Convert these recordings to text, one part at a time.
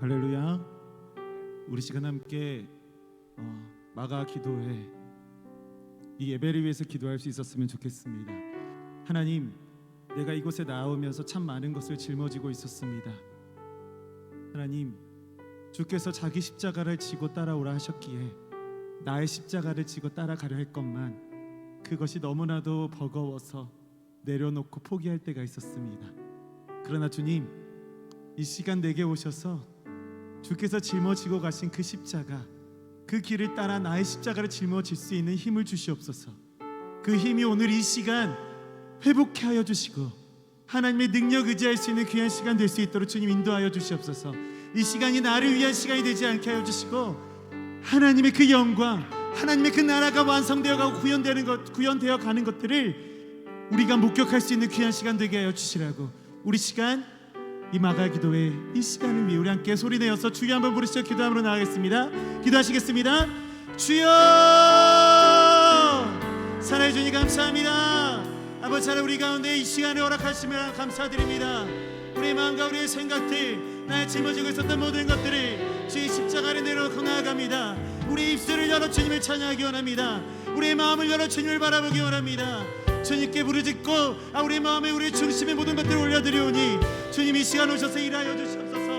할렐루야. 우리 시간 함께 마가 기도회 이 예배를 위해서 기도할 수 있었으면 좋겠습니다. 하나님, 내가 이곳에 나오면서 참 많은 것을 짊어지고 있었습니다. 하나님, 주께서 자기 십자가를 지고 따라오라 하셨기에 나의 십자가를 지고 따라가려 했건만 그것이 너무나도 버거워서 내려놓고 포기할 때가 있었습니다. 그러나 주님, 이 시간 내게 오셔서 주께서 짊어지고 가신 그 십자가, 그 길을 따라 나의 십자가를 짊어질 수 있는 힘을 주시옵소서. 그 힘이 오늘 이 시간 회복케 하여 주시고 하나님의 능력 의지할 수 있는 귀한 시간 될 수 있도록 주님 인도하여 주시옵소서. 이 시간이 나를 위한 시간이 되지 않게 하여 주시고 하나님의 그 영광, 하나님의 그 나라가 완성되어 가고 구현되어 가는 것들을 우리가 목격할 수 있는 귀한 시간 되게 하여 주시라고, 우리 시간 이 마가 기도회 이 시간을 위해 우리 함께 소리내어서 주여 한번 부르시죠. 기도함으로 나가겠습니다. 기도하시겠습니다. 주여, 사랑해 주님 감사합니다. 아버지 하나님, 우리 가운데 이 시간을 허락하시며 감사드립니다. 우리의 마음과 우리의 생각들, 나의 짊어지고 있었던 모든 것들을 주의 십자가에 내려놓고 나아갑니다. 우리의 입술을 열어 주님을 찬양하기 원합니다. 우리의 마음을 열어 주님을 바라보기 원합니다. 주님께 부르짖고 우리의 마음에 우리의 중심의 모든 것들을 올려드리오니 주님 이 시간 오셔서 일하여 주시옵소서.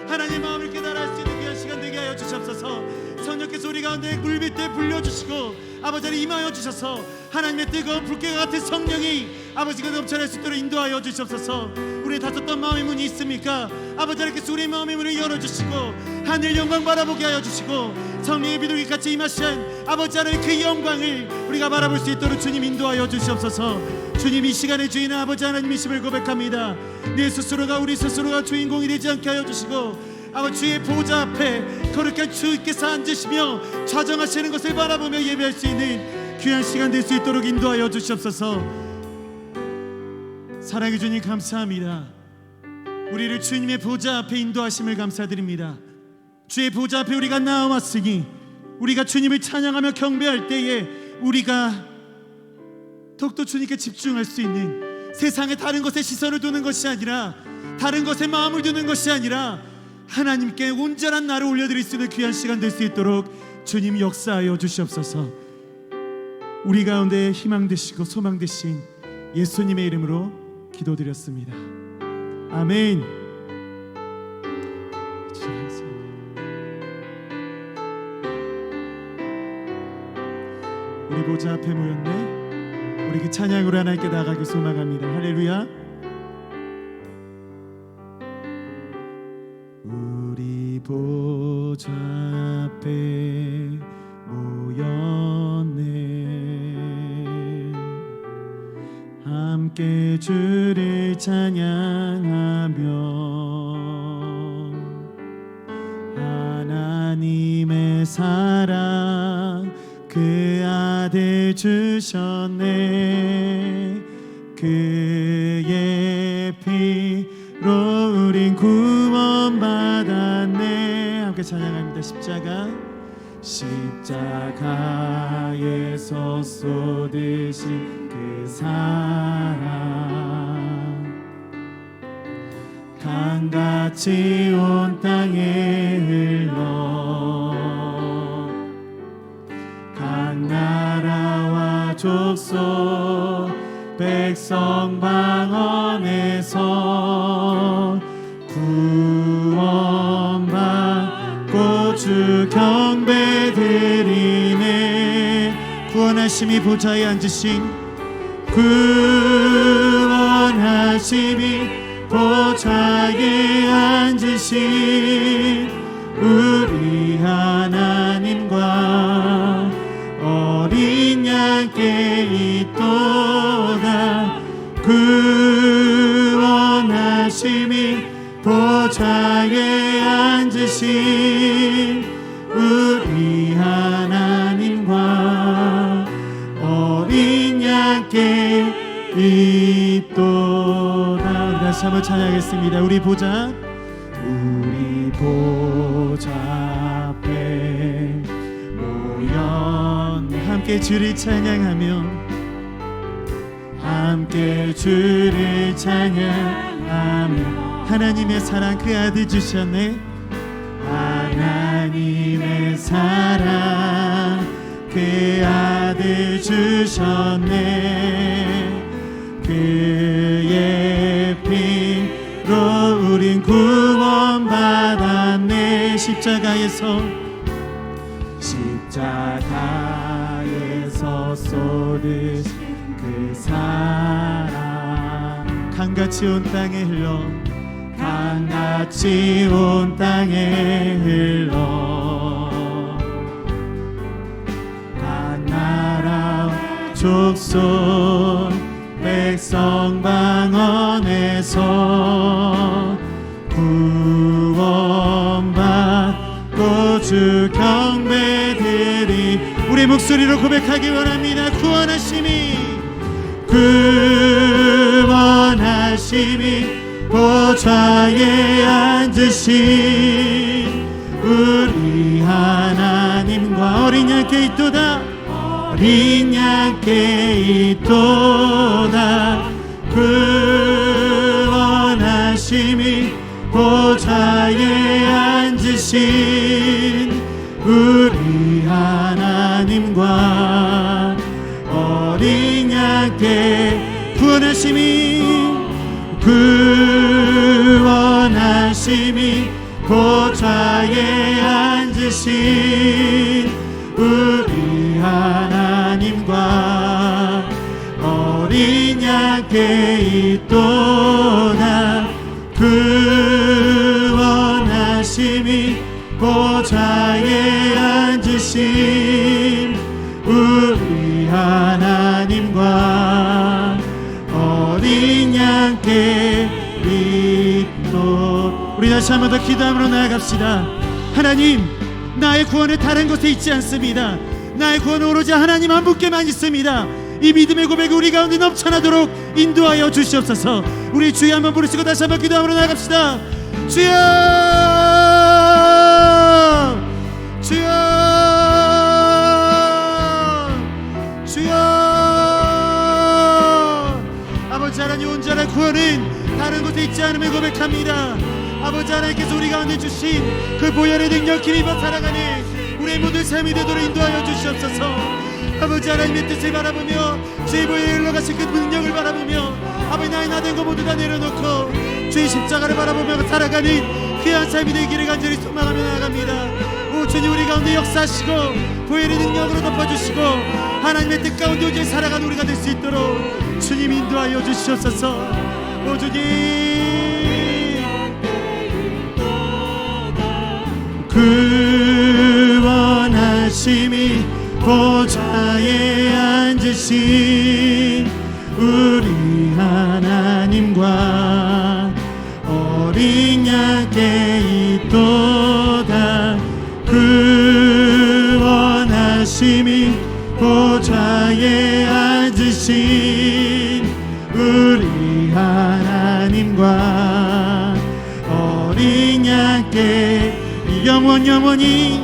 하나님의 마음을 깨달아 할 수 있는 귀한 시간 되게 하여 주시옵소서. 성령께서 우리 가운데 물빛에 불려주시고 아버지를 임하여 주셔서 하나님의 뜨거운 불꽃 같은 성령이 아버지가 넘쳐날 수 있도록 인도하여 주시옵소서. 우리의 닫혔던 마음의 문이 있습니까? 아버지 하나님께서 우리의 마음의 문을 열어주시고 하늘 영광 바라보게 하여 주시고 성령의 비둘기같이 임하신 아버지 하나님 그 영광을 우리가 바라볼 수 있도록 주님 인도하여 주시옵소서. 주님, 이 시간의 주인은 아버지 하나님이심을 고백합니다. 내 스스로가 우리 스스로가 주인공이 되지 않게 하여 주시고 아버지 주의 보좌 앞에 거룩한 주께서 앉으시며 좌정하시는 것을 바라보며 예배할 수 있는 귀한 시간 될 수 있도록 인도하여 주시옵소서. 사랑해 주님 감사합니다. 우리를 주님의 보좌 앞에 인도하심을 감사드립니다. 주의 보좌 앞에 우리가 나와왔으니 우리가 주님을 찬양하며 경배할 때에 우리가 더욱더 주님께 집중할 수 있는, 세상에 다른 것에 시선을 두는 것이 아니라, 다른 것에 마음을 두는 것이 아니라 하나님께 온전한 나를 올려드릴 수 있는 귀한 시간 될 수 있도록 주님 역사하여 주시옵소서. 우리 가운데 희망 되시고 소망 되신 예수님의 이름으로 기도드렸습니다. 아멘. 우리 보좌 앞에 모였네. 우리 그 찬양으로 하나님께 나아가길 소망합니다. 할렐루야. 우리 보좌 앞에 모였네. 함께 주를 찬양하며 하나님의 사랑 그 아들 주셨네. 그의 피로 우린 구원받았네. 함께 찬양합니다. 십자가에서 쏟으신 그 사랑 강같이 온 땅에 흘러 각 나라와 족속 백성 방언에서 구원받고 주 경배드리네. 구원하심이 보좌에 앉으신, 구원하심이 보좌에 앉으신 우리 하나님과 어린 양께 있도다. 구원하심이 보좌에 앉으신 우리 하나님과 어린 양께 있도다. 우리 다시 한번 찬양하겠습니다. 우리 보좌 앞에 모였네. 함께 주를 찬양하며 함께 주를 찬양하며 하나님의 사랑 그 아들 주셨네. 하나님의 사랑 그 아들 주셨네. 그의 피로 우린 구원받았네. 십자가에서 쏟으신 그 사랑 강같이 온 땅에 흘러 강같이 온 땅에 흘러 각 나라 족속 백성 방언에서 구원받고 주 경배드리 우리 목소리로 고백하기 원합니다. 구원하심이 보좌에 앉으신 우리 하나님과 어린 양께 있도다. 어린 양께 있도다. 구원하심이 보좌에 앉으신 우리 하나님과 어린 양께 구원하심이 보좌에 앉으신 우리 하나님과 어린 양께 있도다. 구원하심이 보좌에 앉으신 우리 하나님과 어린 양께 있도. 우리 다시 한번 더 기도함으로 나아갑시다. 하나님, 나의 구원은 다른 곳에 있지 않습니다. 나의 구원은 오로지 하나님 한 분께만 있습니다. 이 믿음의 고백이 우리 가운데 넘쳐나도록 인도하여 주시옵소서. 우리 주여 한번 부르시고 다시 한번 기도함으로 나아갑시다. 주여, 주여, 주여. 아버지 하나님, 온전한 구원은 다른 곳에 있지 않음을 고백합니다. 아버지 하나님께서 우리 가운데 주신 그 보혈의 능력 힘입어 살아가는 우리의 모든 삶이 되도록 인도하여 주시옵소서. 아버지 하나님의 뜻을 바라보며 주의 보혈에 흘러가신 그 능력을 바라보며 아버지 나의 나된 것 모두 다 내려놓고 주의 십자가를 바라보며 살아가는 귀한 삶이 되기를 간절히 소망하며 나아갑니다. 오 주님, 우리 가운데 역사하시고 보혈의 능력으로 덮어주시고 하나님의 뜻 가운데 오직 살아가는 우리가 될 수 있도록 주님 인도하여 주시옵소서. 오 주님, 구원하심이 보좌에 앉으신 우리 하나님과 어린 양께 있도다. 구원하심이 보좌에 앉으신 우리 하나님과 어린 양께 영원히 영원히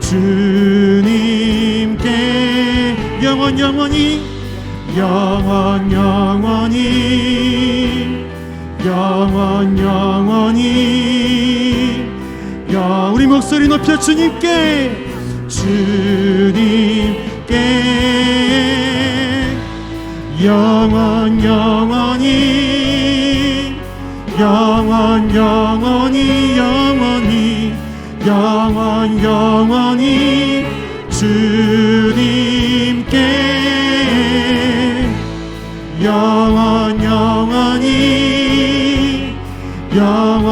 주님께 영원히 우리 목소리 높여 주님께 영원히 주님께 영원히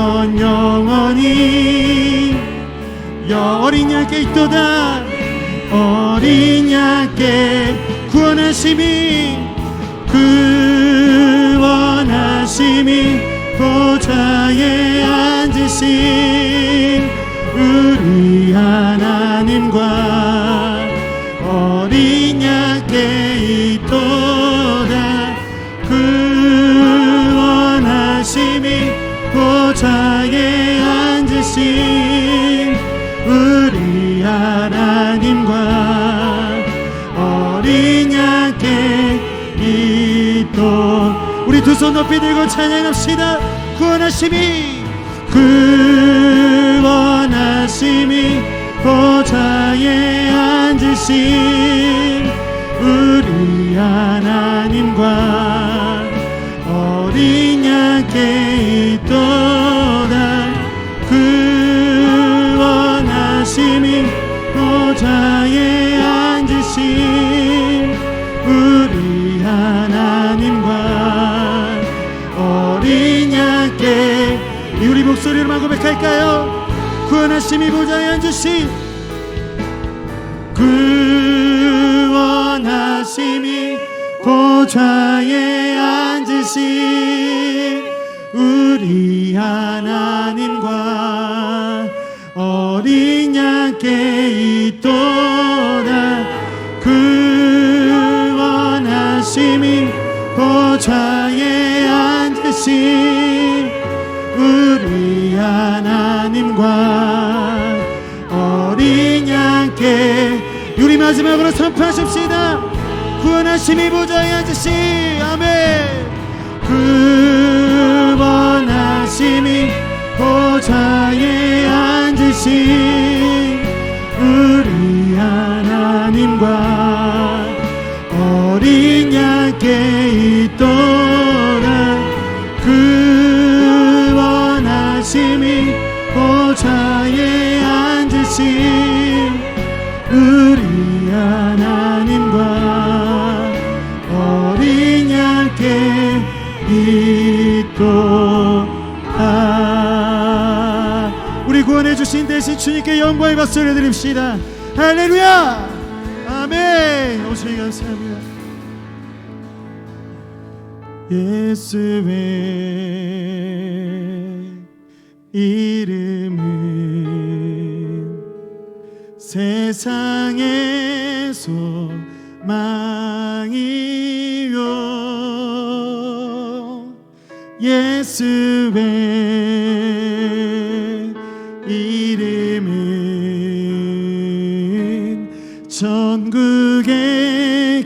어린 양께 있도다. 어린 양께 구원하심이 보좌에 앉으신 우리 하나님과 어린 양께 있도다. 구원하심이 보좌에 앉으신 우리 하나님과 손 높이 들고 찬양합시다. 구원하심이 보좌에 앉으신 우리 하나님과 어린 양께 있도다. 구원하심이 보좌에 앉으신 우리 하나님과 어린 양께 우리 목소리로만 고백할까요? 구원하심이 보좌에 앉으신 구원하심이 보좌에 앉으신 우리 하나님과 어린 양께 있도다. 구원하심이 보좌에 앉으신 우리 하나님과 어린 양께 우리 마지막으로 선포하십시다. 구원하심이 보좌에 앉으신 아멘. 구원하심이 보좌에 앉으신 우리 하나님과 어린 양께 있도다. 구원하심이 보좌에 앉으신 우리 하나님과 어린 양께 있도다. 우리 구원해 주신 대신 주님께 영광의 박수 올려드립시다. 할렐루야 아멘. 오시니 감사합니다. 예수의 이름은 세상의 소망이요. 예수의 이름은 전국의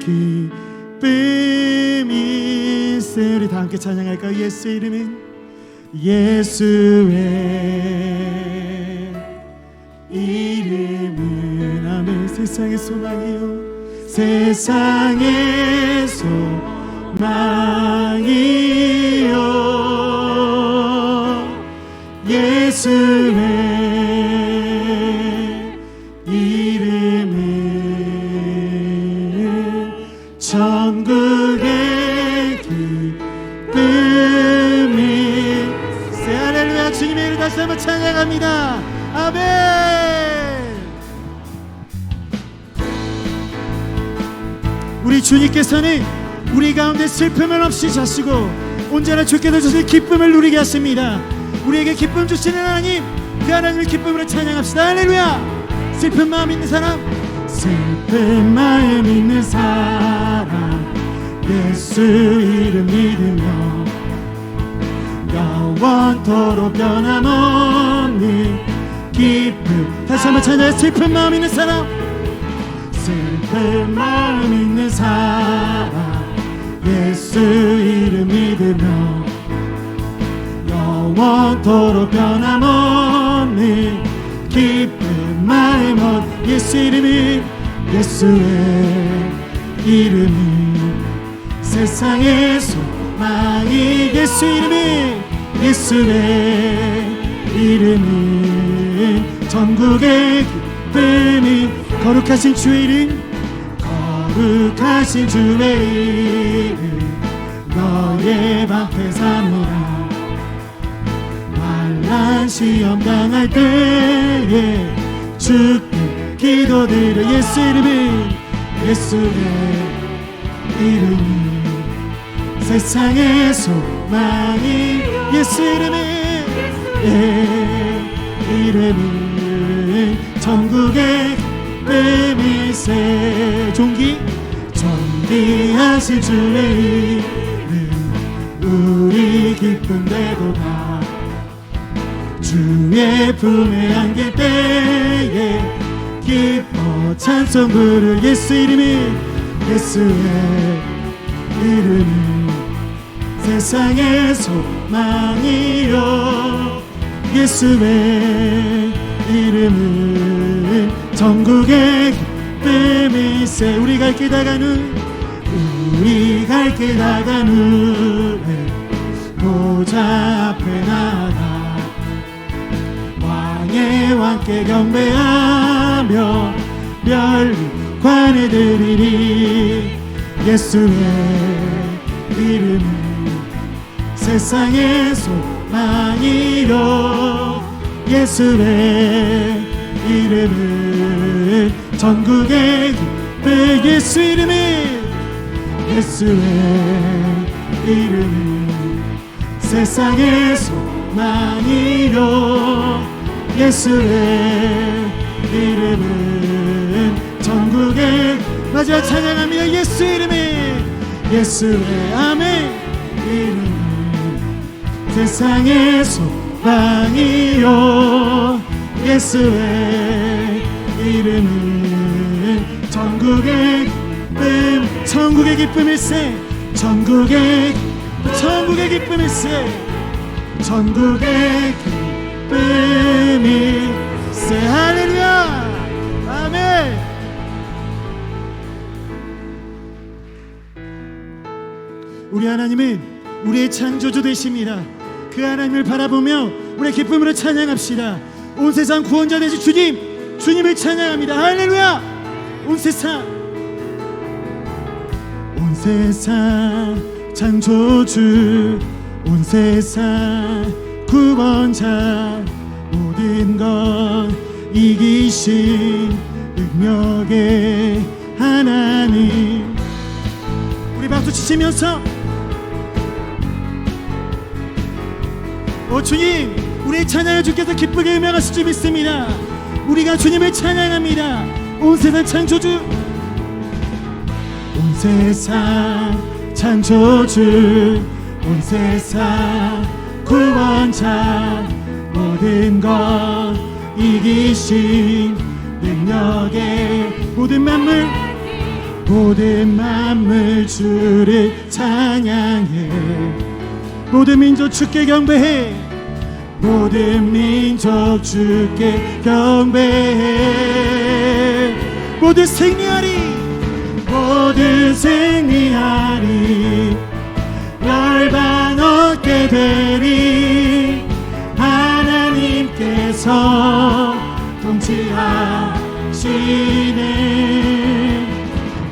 기쁨일세. 우리 다 함께 찬양할까요? 예수의 이름은 예수의 이름은 아멘. 세상의 소망이요. 세상의 소망이요. 예수의 이름은 전국의 기쁨일세. 할렐루야. 주님의 이름 다시 한번 찬양합니다. 아멘. 우리 주님께서는 우리 가운데 슬픔을 없이 자시고 언제나 주께서 주신 기쁨을 누리게 하십니다. 우리에게 기쁨 주시는 하나님, 그 하나님의 기쁨으로 찬양합시다. 할렐루야. 슬픈 마음 있는 사람, 슬픈 마음 있는 사람, 예수 이름 믿으며 영원토록 변함없는 기쁨. 다시 한번 찬양해. 슬픈 마음 있는 사람, 슬픈 마음 있는 사람, 예수 이름 믿으며 영원토록 변함없는 기쁨 마음은 예수 이름이 예수의 이름이 세상의 소망이 예수 이름이 예수의 이름이 전국의 기쁨이 거룩하신 주의 이름 거룩하신 주의 이름 너의 방패 삼으라 환난 시험 당할 때에 주께 기도드려 예수 이름이 예수의 이름이 세상의 소망이 예수 이름이 이름이 전국의 기쁨일세 존귀하신 주의 이름 우리 기쁨 되도다 주의 품에 안길 때에 기뻐 찬송 부를 예수 이름이 예수의 이름이 세상의 소망이요 예수의 이름은 전국의 기쁨일세. 우리 갈 길 다가는 보좌 앞에 나가 왕의 왕께 경배하며 멸관에 드리리. 예수의 이름은 세상의 소망이요 예수의 이름은 전국의 기쁨. 예수의 이름은 세상의 소망이요 예수의 이름은 전국의 마지막 찬양합니다. 예수의 아멘 이름은 세상의 소망이요 예수의 이름은 전국의 기쁨일세. 전국의 기쁨일세. 할렐루야 아멘. 우리 하나님은 우리의 창조주 되십니다. 그 하나님을 바라보며 우리의 기쁨으로 찬양합시다. 온 세상 구원자 되신 주님을 찬양합니다. 할렐루야. 온 세상 창조주, 온 세상 구원자, 모든 것 이기신 능력의 하나님. 우리 박수 치시면서 주님, 우리의 찬양을 주께서 기쁘게 음향하실 줄 믿습니다. 우리가 주님을 찬양합니다. 온 세상 창조주, 온 세상 창조주, 온 세상 구원자, 모든 것 이기신 능력의 모든 만물 주를 찬양해. 모든 민족 주께 경배해. 모든 민족 주께 경배해. 모두 승리하리. 열방 얻게 되리. 하나님께서 통치하시네.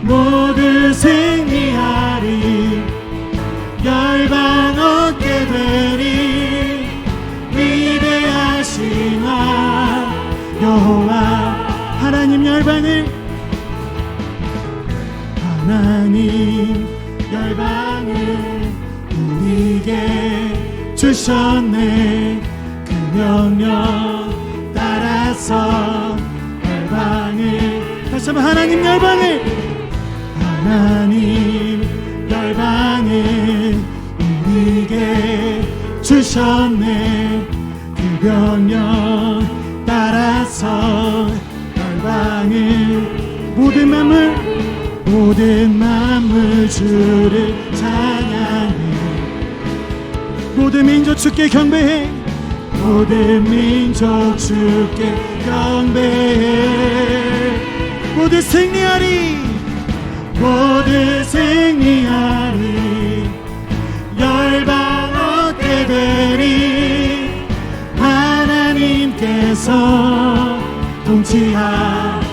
모두 승리하리. 열방 얻게 되리. 위대하신 여호와 하나님 열방을 우리에게 주셨네. 그 명령 따라서 열방을 다시 한번 하나님 열방을 우리에게 주셨네. 그 명령 따라서 열방을 모든 만물 주를 찬양해. 모든 민족 주께 경배해. 모든 민족 주께 경배해. 모두 승리하리. 열방 얻게 되리. 하나님께서 통치하시네.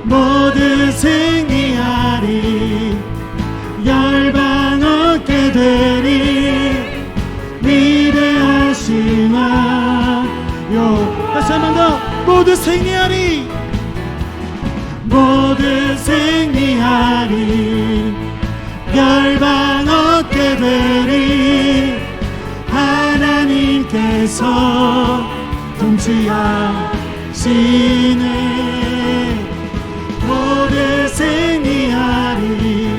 모두 승리하리. 열방 얻게 되리. 위대하신 다시 한 번 더. 모두 승리하리. 열방 얻게 되리. 하나님께서 통치하시네. 모두 승리하리.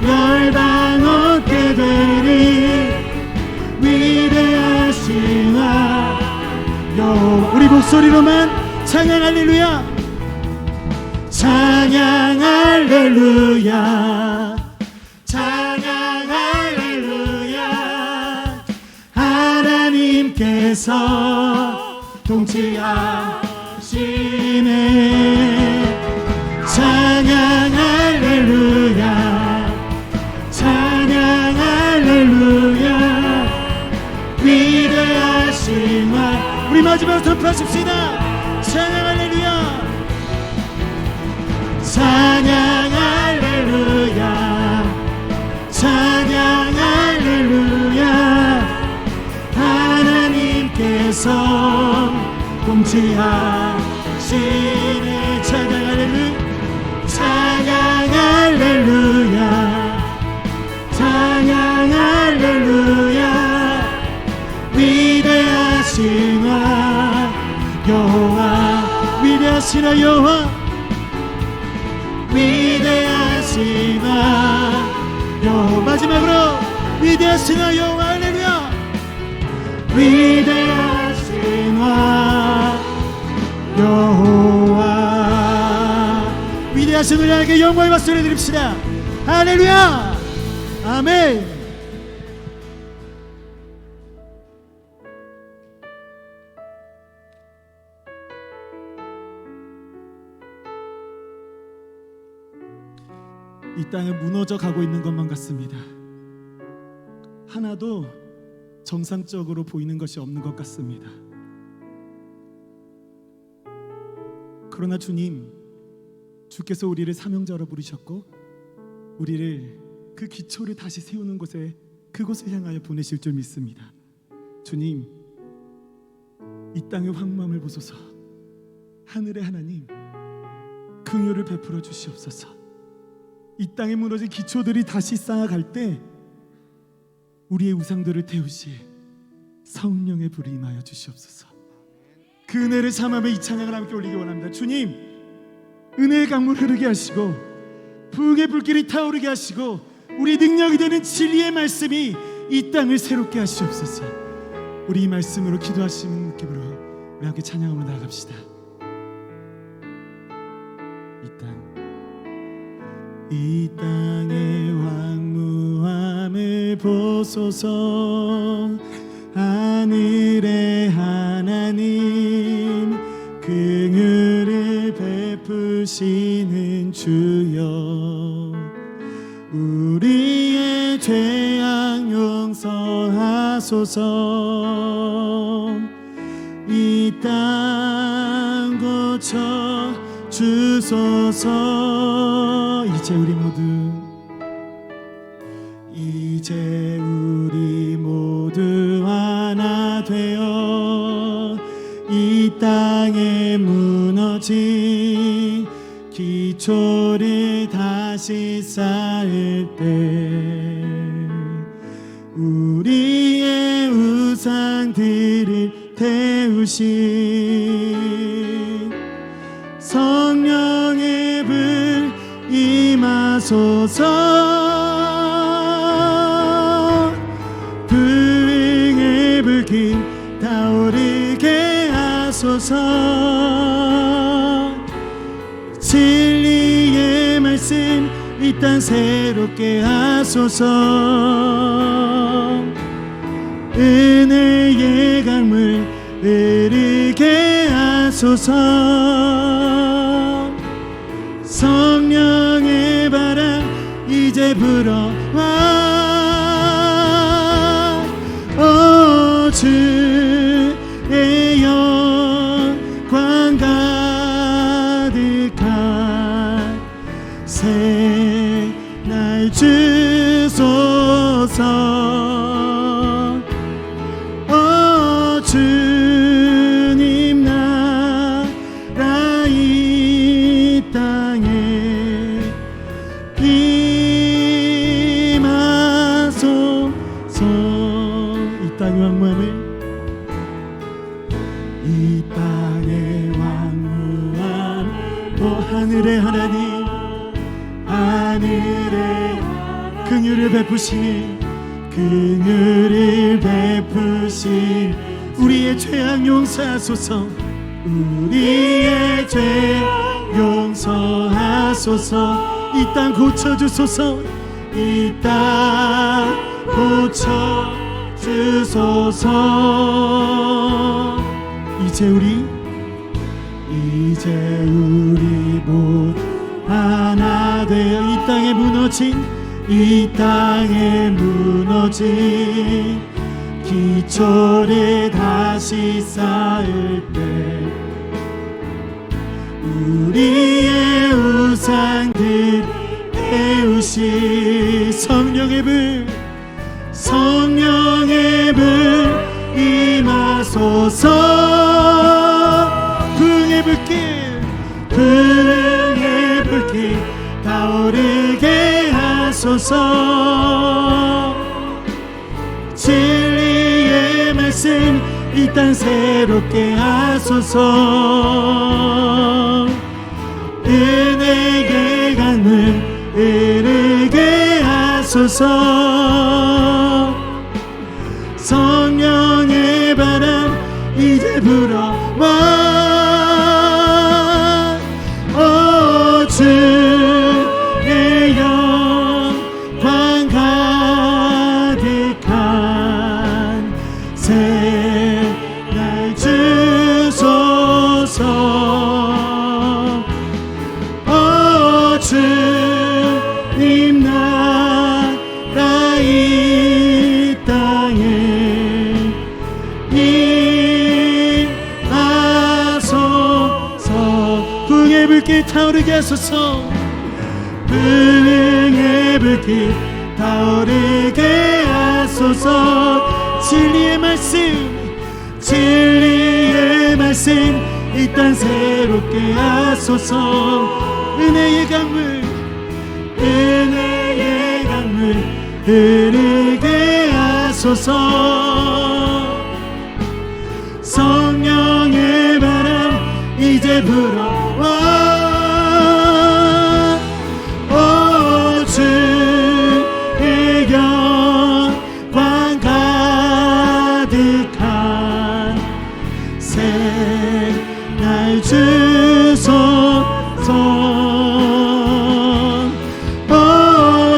열방 얻게 되리. 위대하신 우리 목소리로만 찬양 할렐루야. 찬양 할렐루야. 하나님께서 통치하시네. 찬양 할렐루야, 찬양 할렐루야. 위대하신 말. 우리 마지막으로 선포하십시다. 찬양 할렐루야, 찬양 할렐루야, 찬양 할렐루야. 하나님께서 통치하시네. 찬양 할렐루야, 찬양 할렐루야, 찬양 할렐루야. 위대하신 여호와, 위대하신 여호와, 위대하신 여호와. 마지막으로 위대하신 여호와. 할렐루야. 위대하신 여호와. 위대하신 우리에게 영광의 박수를 드립시다. 할렐루야. 아멘. 이 땅에 무너져 가고 있는 것만 같습니다. 하나도 정상적으로 보이는 것이 없는 것 같습니다. 그러나 주님, 주께서 우리를 사명자로 부르셨고 우리를 그 기초를 다시 세우는 곳에, 그곳을 향하여 보내실 줄 믿습니다. 주님, 이 땅의 황무함을 보소서. 하늘의 하나님, 긍휼을 베풀어 주시옵소서. 이 땅에 무너진 기초들이 다시 쌓아갈 때 우리의 우상들을 태우시 성령의 불이 임하여 주시옵소서. 그 은혜를 삼하며 이 찬양을 함께 올리기 원합니다. 주님, 은혜의 강물 흐르게 하시고 부흥의 불길이 타오르게 하시고 우리 능력이 되는 진리의 말씀이 이 땅을 새롭게 하시옵소서. 우리 이 말씀으로 기도하시는 느낌으로 우리 함께 찬양하며 나아갑시다. 이 땅의 황무함을 보소서. 하늘의 하나님, 긍휼을 베푸시는 주여, 우리의 죄악 용서하소서. 이 땅 고쳐 주소서. 이제 우리 모두 하나 되어 이 땅에 무너진 기초를 다시 쌓을 때 우리의 우상들을 태우신 성령의 불 임하소서. 불행의 불길 타오르게 하소서. 진리의 말씀 이 땅 새롭게 하소서. 은혜의 강물 흐르게 하소서. 성령의 바람 이제 불어와. 주의 영광 가득한 새날 주소서. 주님 나라 이 땅에 임하소서. 이 땅의 황무함을, 이 땅의 황무함, 오 하늘의 하나님, 하늘의 긍휼을 베푸시니 긍휼을 베푸신 우리의 죄악 용서하소서. 우리의 죄 용서하소서. 이 땅 고쳐주소서. 이 땅 고쳐주소서. 주소서. 이제 우리 못 하나 되어 이 땅에 무너진 기초를 다시 쌓을 때 우리의 우상들 태우시 성령의 불 임하소서. 불의 불길 타오르게 하소서. 진리의 말씀 이 땅 새롭게 하소서. 은혜의 강물 흐르게 하소서. 성령의 바람 이제 불어와. 주의 영광 가득한 새날 주소서. 주님 나라 이 땅에 임하소서. 부흥의 불길 타오르게 하소서. 부흥의 불길 타오르게 하소서. 진리의 말씀 이 땅 새롭게 하소서. 은혜의 강물 흐르게 하소서. 성령의 바람 이제 불어와. 주의 영광 가득한 새날 주소서.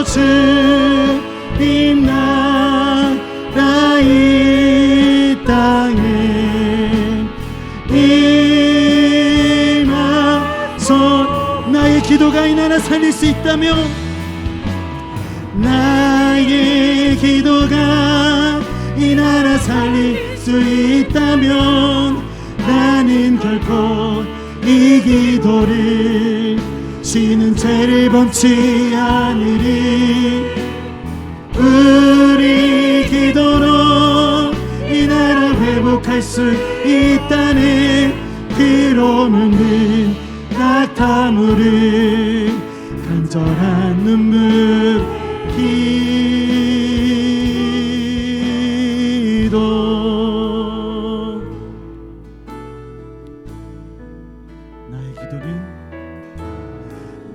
주님 나라 이 땅에 임하소서. 나의 기도가 이 나라 살릴 수 있다면, 나의 기도가 이 나라 살릴 수 있다면 나는 결코 이 기도를 쉬는 죄를 범치 않으리. 우리 기도로 이 나라 회복할 수 있다네. 피로 묻는 낙타물을 간절한 눈물 기도. 나의 기도는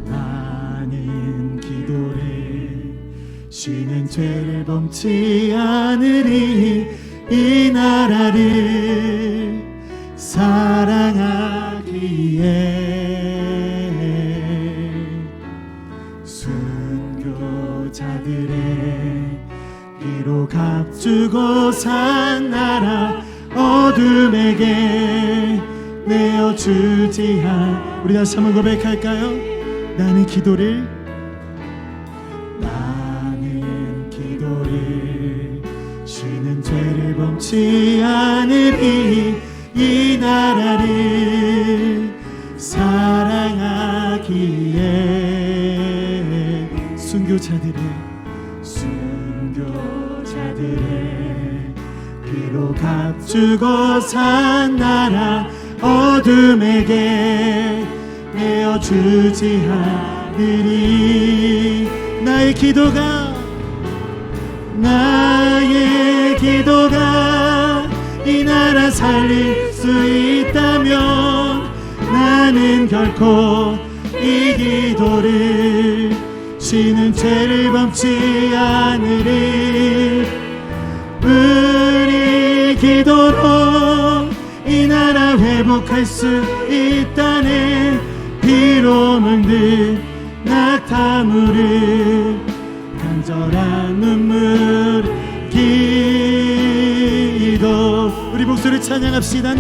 나는 기도를 쉬는 죄를 범치 않으리. 이 나라를 사랑하기에 순교자들의 피로 값주고 산 나라 어둠에게 내어주지 않. 우리 다시 한번 고백할까요? 나는 기도를 쉬는 죄를 범치 않으리. 이 나라를 사랑하기에 순교자들의 피로 값주고 산 나라 어둠에게 내어주지 않으리. 나의 기도가 이 나라 살릴 수 있다면 나는 결코 이 기도를 쉬는 죄를 범치 않으리. 우리 기도로 이 나라 회복할 수 있다네. 피로 물든 낙타물을 간절한 눈물 기도. 찬양합시다.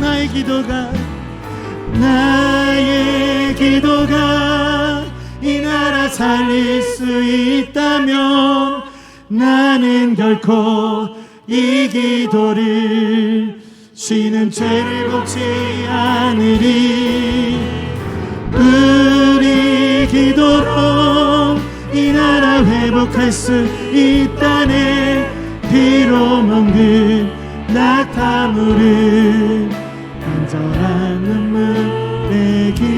나의 기도가 이 나라 살릴 수 있다면 나는 결코 이 기도를 쉬는 죄를 곱지 않으리. 우리 기도로 이 나라 회복할 수 있다네. 피로 먹는 낙타물은 간절한 눈물의 기도.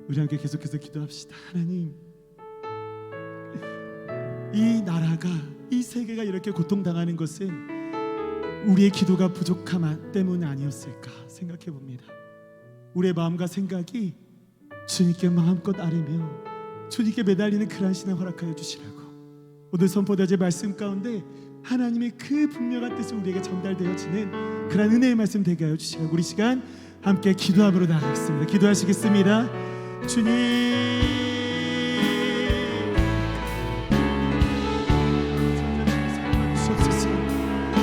우리 함께 계속해서 기도합시다. 하나님, 이 나라가, 이 세계가 이렇게 고통당하는 것은 우리의 기도가 부족함 때문 아니었을까 생각해 봅니다. 우리의 마음과 생각이 주님께 마음껏 아뢰며 주님께 매달리는 그러한 신앙 허락하여 주시라고. 오늘 선포되어진 말씀 가운데 하나님의 그 분명한 뜻이 우리에게 전달되어지는 그러한 은혜의 말씀 되게 하여 주시라고. 우리 시간 함께 기도함으로 나아가겠습니다. 기도하시겠습니다. 주님,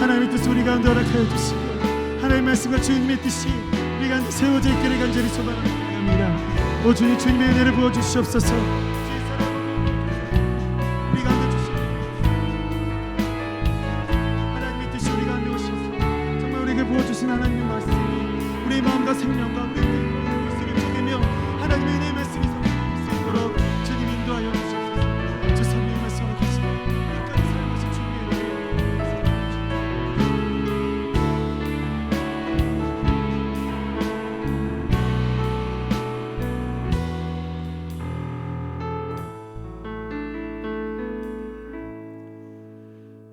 하나님의 뜻 우리 가운데 허락하여 주시고 하나님의 말씀과 주님의 뜻이 우리 가운데 세워져 있기를 간절히 소망합니다. 오 주님, 주님의 은혜를 부어주시옵소서. 우리 가운데 주시옵소서. 하나님의 뜻이 우리 가운데 오셔서 정말 우리에게 부어주신 하나님의 말씀이 우리의 마음과 생명과 우리의 모습을 쪼개며 하나님의 은혜의 말씀이 성취될 수 있도록 주님 인도하여 주시옵소서. 주 성령의 말씀을 하시고 끝까지 살아가신 주님의 은혜를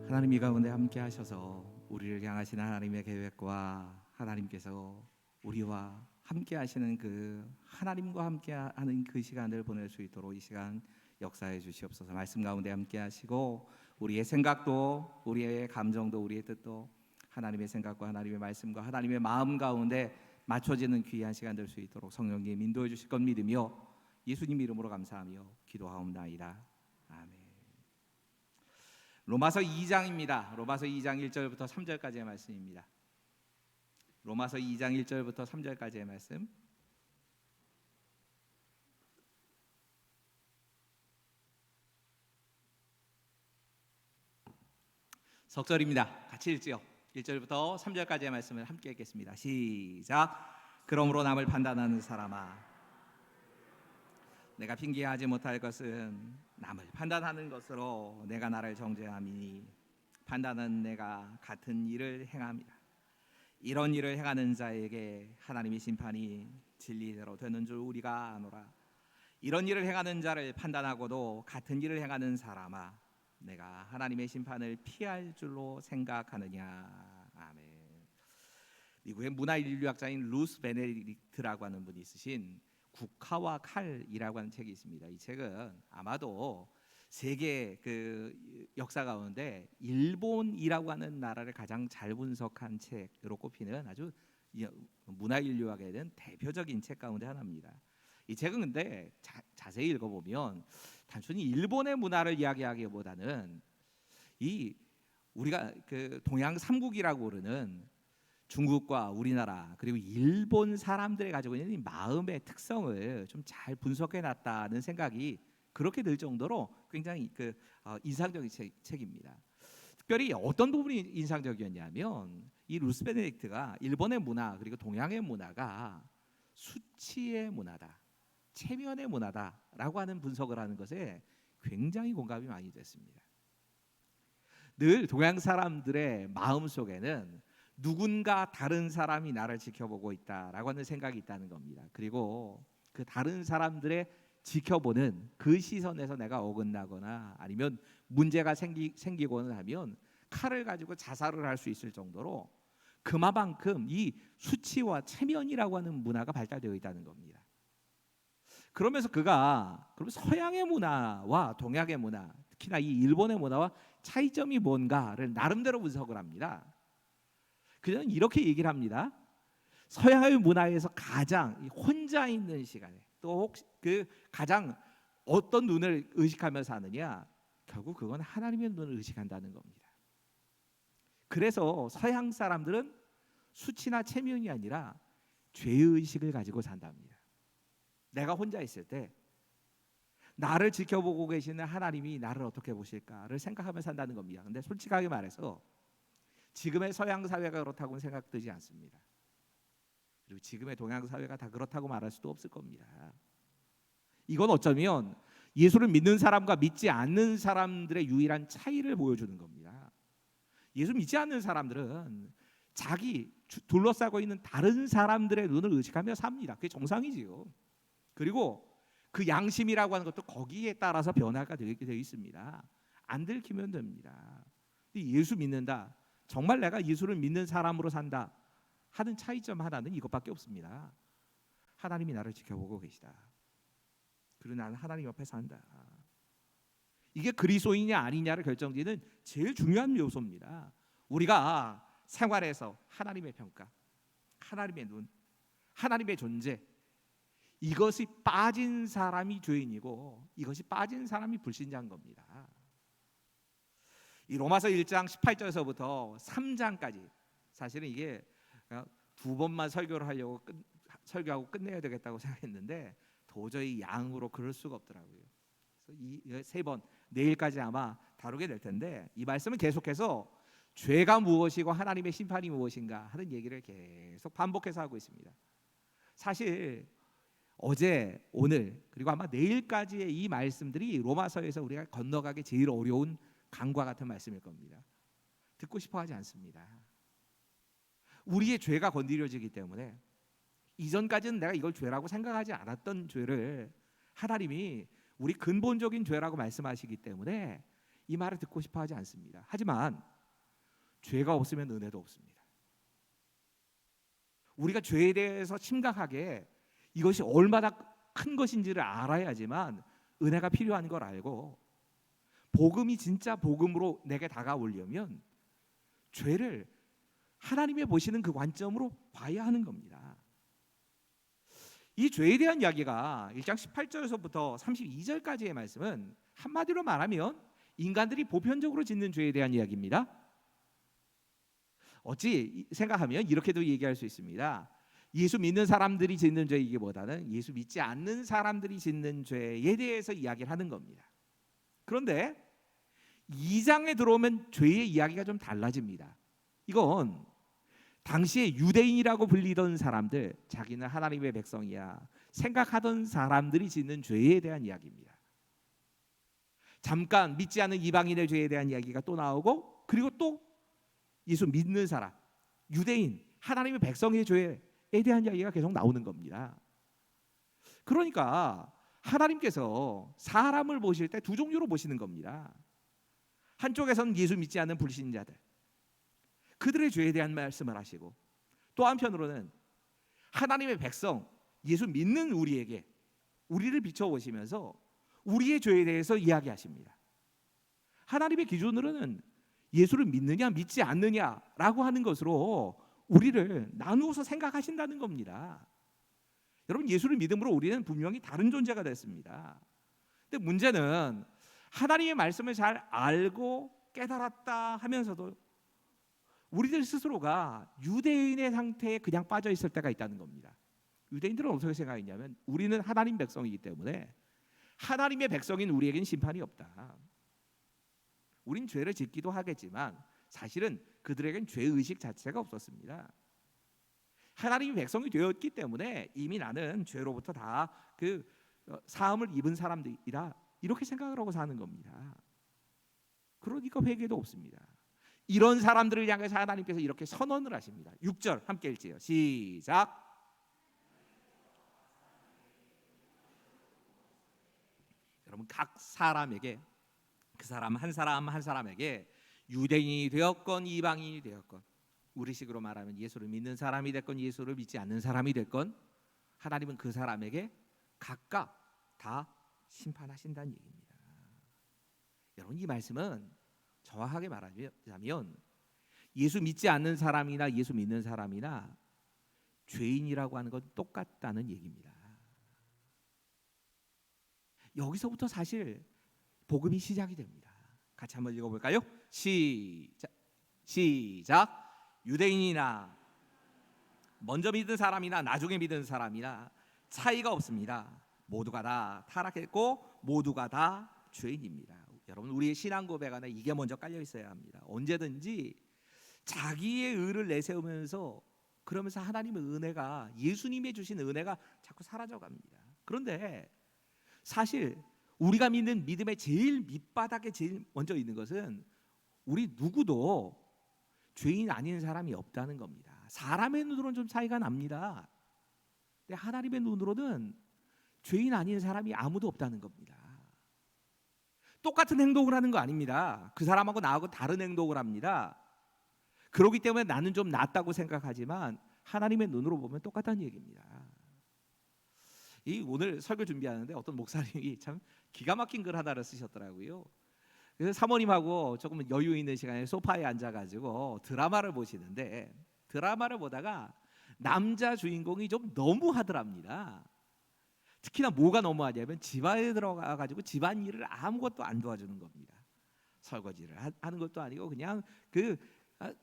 하나님 이 가운데 함께 하셔서 우리를 향하시는 하나님의 계획과 하나님께서 우리와 함께 하시는 그 하나님과 함께 하는 그 시간을 보낼 수 있도록 이 시간 역사해 주시옵소서. 말씀 가운데 함께 하시고 우리의 생각도 우리의 감정도 우리의 뜻도 하나님의 생각과 하나님의 말씀과 하나님의 마음 가운데 맞춰지는 귀한 시간 될 수 있도록 성령님 인도해 주실 것 믿으며 예수님 이름으로 감사하며 기도하옵나이다. 아멘. 로마서 2장입니다. 로마서 2장 1절부터 3절까지의 말씀입니다. 로마서 2장 1절부터 3절까지의 말씀. 석절입니다. 같이 읽지요. 1절부터 3절까지의 말씀을 함께 읽겠습니다. 시작. 그러므로 남을 판단하는 사람아, 내가 핑계하지 못할 것은 남을 판단하는 것으로 내가 나를 정죄함이니 판단은 내가 같은 일을 행함이라. 이런 일을 행하는 자에게 하나님의 심판이 진리대로 되는 줄 우리가 아노라. 이런 일을 행하는 자를 판단하고도 같은 일을 행하는 사람아, 내가 하나님의 심판을 피할 줄로 생각하느냐. 아멘. 미국의 문화인류학자인 루스 베네딕트라고 하는 분이 쓰신 국화와 칼이라고 하는 책이 있습니다. 이 책은 아마도 세계 그 역사 가운데 일본이라고 하는 나라를 가장 잘 분석한 책으로 꼽히는 아주 문화인류학에 대한 대표적인 책 가운데 하나입니다. 이 책은 근데 자세히 읽어보면 단순히 일본의 문화를 이야기하기보다는 이 우리가 그 동양 삼국이라고 부르는 중국과 우리나라 그리고 일본 사람들이 가지고 있는 이 마음의 특성을 좀 잘 분석해 놨다는 생각이 그렇게 들 정도로 굉장히 인상적인 책입니다. 특별히 어떤 부분이 인상적이었냐면 이 루스 베네딕트가 일본의 문화 그리고 동양의 문화가 수치의 문화다, 체면의 문화다라고 하는 분석을 하는 것에 굉장히 공감이 많이 됐습니다. 늘 동양 사람들의 마음 속에는 누군가 다른 사람이 나를 지켜보고 있다라고 하는 생각이 있다는 겁니다. 그리고 그 다른 사람들의 지켜보는 그 시선에서 내가 어긋나거나 아니면 문제가 생기고는 하면 칼을 가지고 자살을 할 수 있을 정도로 그만큼 이 수치와 체면이라고 하는 문화가 발달되어 있다는 겁니다. 그러면서 그가 그럼 서양의 문화와 동양의 문화, 특히나 이 일본의 문화와 차이점이 뭔가를 나름대로 분석을 합니다. 그는 이렇게 얘기를 합니다. 서양의 문화에서 가장 혼자 있는 시간에 또 그 가장 어떤 눈을 의식하며 사느냐? 결국 그건 하나님의 눈을 의식한다는 겁니다. 그래서 서양 사람들은 수치나 체면이 아니라 죄의식을 가지고 산답니다. 내가 혼자 있을 때 나를 지켜보고 계시는 하나님이 나를 어떻게 보실까를 생각하며 산다는 겁니다. 근데 솔직하게 말해서 지금의 서양 사회가 그렇다고는 생각되지 않습니다. 그리고 지금의 동양 사회가 다 그렇다고 말할 수도 없을 겁니다. 이건 어쩌면 예수를 믿는 사람과 믿지 않는 사람들의 유일한 차이를 보여주는 겁니다. 예수 믿지 않는 사람들은 자기 둘러싸고 있는 다른 사람들의 눈을 의식하며 삽니다. 그게 정상이지요. 그리고 그 양심이라고 하는 것도 거기에 따라서 변화가 되어 있습니다. 안 들키면 됩니다. 예수 믿는다. 정말 내가 예수를 믿는 사람으로 산다 하는 차이점 하나는 이것밖에 없습니다. 하나님이 나를 지켜보고 계시다. 그리고 나는 하나님 옆에 산다. 이게 그리스도인이냐 아니냐를 결정짓는 제일 중요한 요소입니다. 우리가 생활에서 하나님의 평가, 하나님의 눈, 하나님의 존재, 이것이 빠진 사람이 죄인이고 이것이 빠진 사람이 불신자인 겁니다. 이 로마서 1장 18절에서부터 3장까지 사실은 이게 두 번만 설교를 하려고 설교하고 끝내야 되겠다고 생각했는데 도저히 양으로 그럴 수가 없더라고요. 그래서 이 세 번 내일까지 아마 다루게 될 텐데 이 말씀은 계속해서 죄가 무엇이고 하나님의 심판이 무엇인가 하는 얘기를 계속 반복해서 하고 있습니다. 사실 어제, 오늘 그리고 아마 내일까지의 이 말씀들이 로마서에서 우리가 건너가기 제일 어려운 강과 같은 말씀일 겁니다. 듣고 싶어 하지 않습니다. 우리의 죄가 건드려지기 때문에 이전까지는 내가 이걸 죄라고 생각하지 않았던 죄를 하나님이 우리 근본적인 죄라고 말씀하시기 때문에 이 말을 듣고 싶어 하지 않습니다. 하지만 죄가 없으면 은혜도 없습니다. 우리가 죄에 대해서 심각하게 이것이 얼마나 큰 것인지를 알아야지만 은혜가 필요한 걸 알고 복음이 진짜 복음으로 내게 다가오려면 죄를 하나님이 보시는 그 관점으로 봐야 하는 겁니다. 이 죄에 대한 이야기가 1장 18절에서부터 32절까지의 말씀은 한마디로 말하면 인간들이 보편적으로 짓는 죄에 대한 이야기입니다. 어찌 생각하면 이렇게도 얘기할 수 있습니다. 예수 믿는 사람들이 짓는 죄이기보다는 예수 믿지 않는 사람들이 짓는 죄에 대해서 이야기를 하는 겁니다. 그런데 2장에 들어오면 죄의 이야기가 좀 달라집니다. 이건 당시에 유대인이라고 불리던 사람들, 자기는 하나님의 백성이야 생각하던 사람들이 짓는 죄에 대한 이야기입니다. 잠깐 믿지 않는 이방인의 죄에 대한 이야기가 또 나오고, 그리고 또 예수 믿는 사람, 유대인, 하나님의 백성의 죄에 대한 이야기가 계속 나오는 겁니다. 그러니까 하나님께서 사람을 보실 때 두 종류로 보시는 겁니다. 한쪽에서는 예수 믿지 않는 불신자들, 그들의 죄에 대한 말씀을 하시고, 또 한편으로는 하나님의 백성, 예수 믿는 우리에게 우리를 비춰보시면서 우리의 죄에 대해서 이야기하십니다. 하나님의 기준으로는 예수를 믿느냐 믿지 않느냐라고 하는 것으로 우리를 나누어서 생각하신다는 겁니다. 여러분, 예수를 믿음으로 우리는 분명히 다른 존재가 됐습니다. 근데 문제는 하나님의 말씀을 잘 알고 깨달았다 하면서도 우리들 스스로가 유대인의 상태에 그냥 빠져 있을 때가 있다는 겁니다. 유대인들은 어떻게 생각했냐면 우리는 하나님 백성이기 때문에 하나님의 백성인 우리에겐 심판이 없다. 우린 죄를 짓기도 하겠지만 사실은 그들에겐 죄의식 자체가 없었습니다. 하나님의 백성이 되었기 때문에 이미 나는 죄로부터 다 그 사함을 입은 사람들이라 이렇게 생각을 하고 사는 겁니다. 그러니까 회개도 없습니다. 이런 사람들을 향해서 하나님께서 이렇게 선언을 하십니다. 6절 함께 읽지요. 시작. 여러분, 각 사람에게, 그 사람 한 사람 한 사람에게 유대인이 되었건 이방인이 되었건, 우리식으로 말하면 예수를 믿는 사람이 됐건 예수를 믿지 않는 사람이 됐건 하나님은 그 사람에게 각각 다 심판하신다는 얘기입니다. 여러분, 이 말씀은 정확하게 말하자면 예수 믿지 않는 사람이나 예수 믿는 사람이나 죄인이라고 하는 건 똑같다는 얘기입니다. 여기서부터 사실 복음이 시작이 됩니다. 같이 한번 읽어볼까요? 시작. 유대인이나 먼저 믿은 사람이나 나중에 믿은 사람이나 차이가 없습니다. 모두가 다 타락했고 모두가 다 죄인입니다. 여러분, 우리의 신앙 고백 안에 이게 먼저 깔려 있어야 합니다. 언제든지 자기의 의를 내세우면서 그러면서 하나님의 은혜가, 예수님이 주신 은혜가 자꾸 사라져 갑니다. 그런데 사실 우리가 믿는 믿음의 제일 밑바닥에 제일 먼저 있는 것은 우리 누구도 죄인 아닌 사람이 없다는 겁니다. 사람의 눈으로는 좀 차이가 납니다. 근데 하나님의 눈으로는 죄인 아닌 사람이 아무도 없다는 겁니다. 똑같은 행동을 하는 거 아닙니다. 그 사람하고 나하고 다른 행동을 합니다. 그렇기 때문에 나는 좀 낫다고 생각하지만 하나님의 눈으로 보면 똑같다는 얘기입니다. 이 오늘 설교 준비하는데 어떤 목사님이 참 기가 막힌 글 하나를 쓰셨더라고요. 그래서 사모님하고 조금 여유 있는 시간에 소파에 앉아가지고 드라마를 보시는데, 드라마를 보다가 남자 주인공이 좀 너무하더랍니다. 특히나 뭐가 너무하냐면 집안에 들어가가지고 집안일을 아무것도 안 도와주는 겁니다. 설거지를 하는 것도 아니고 그냥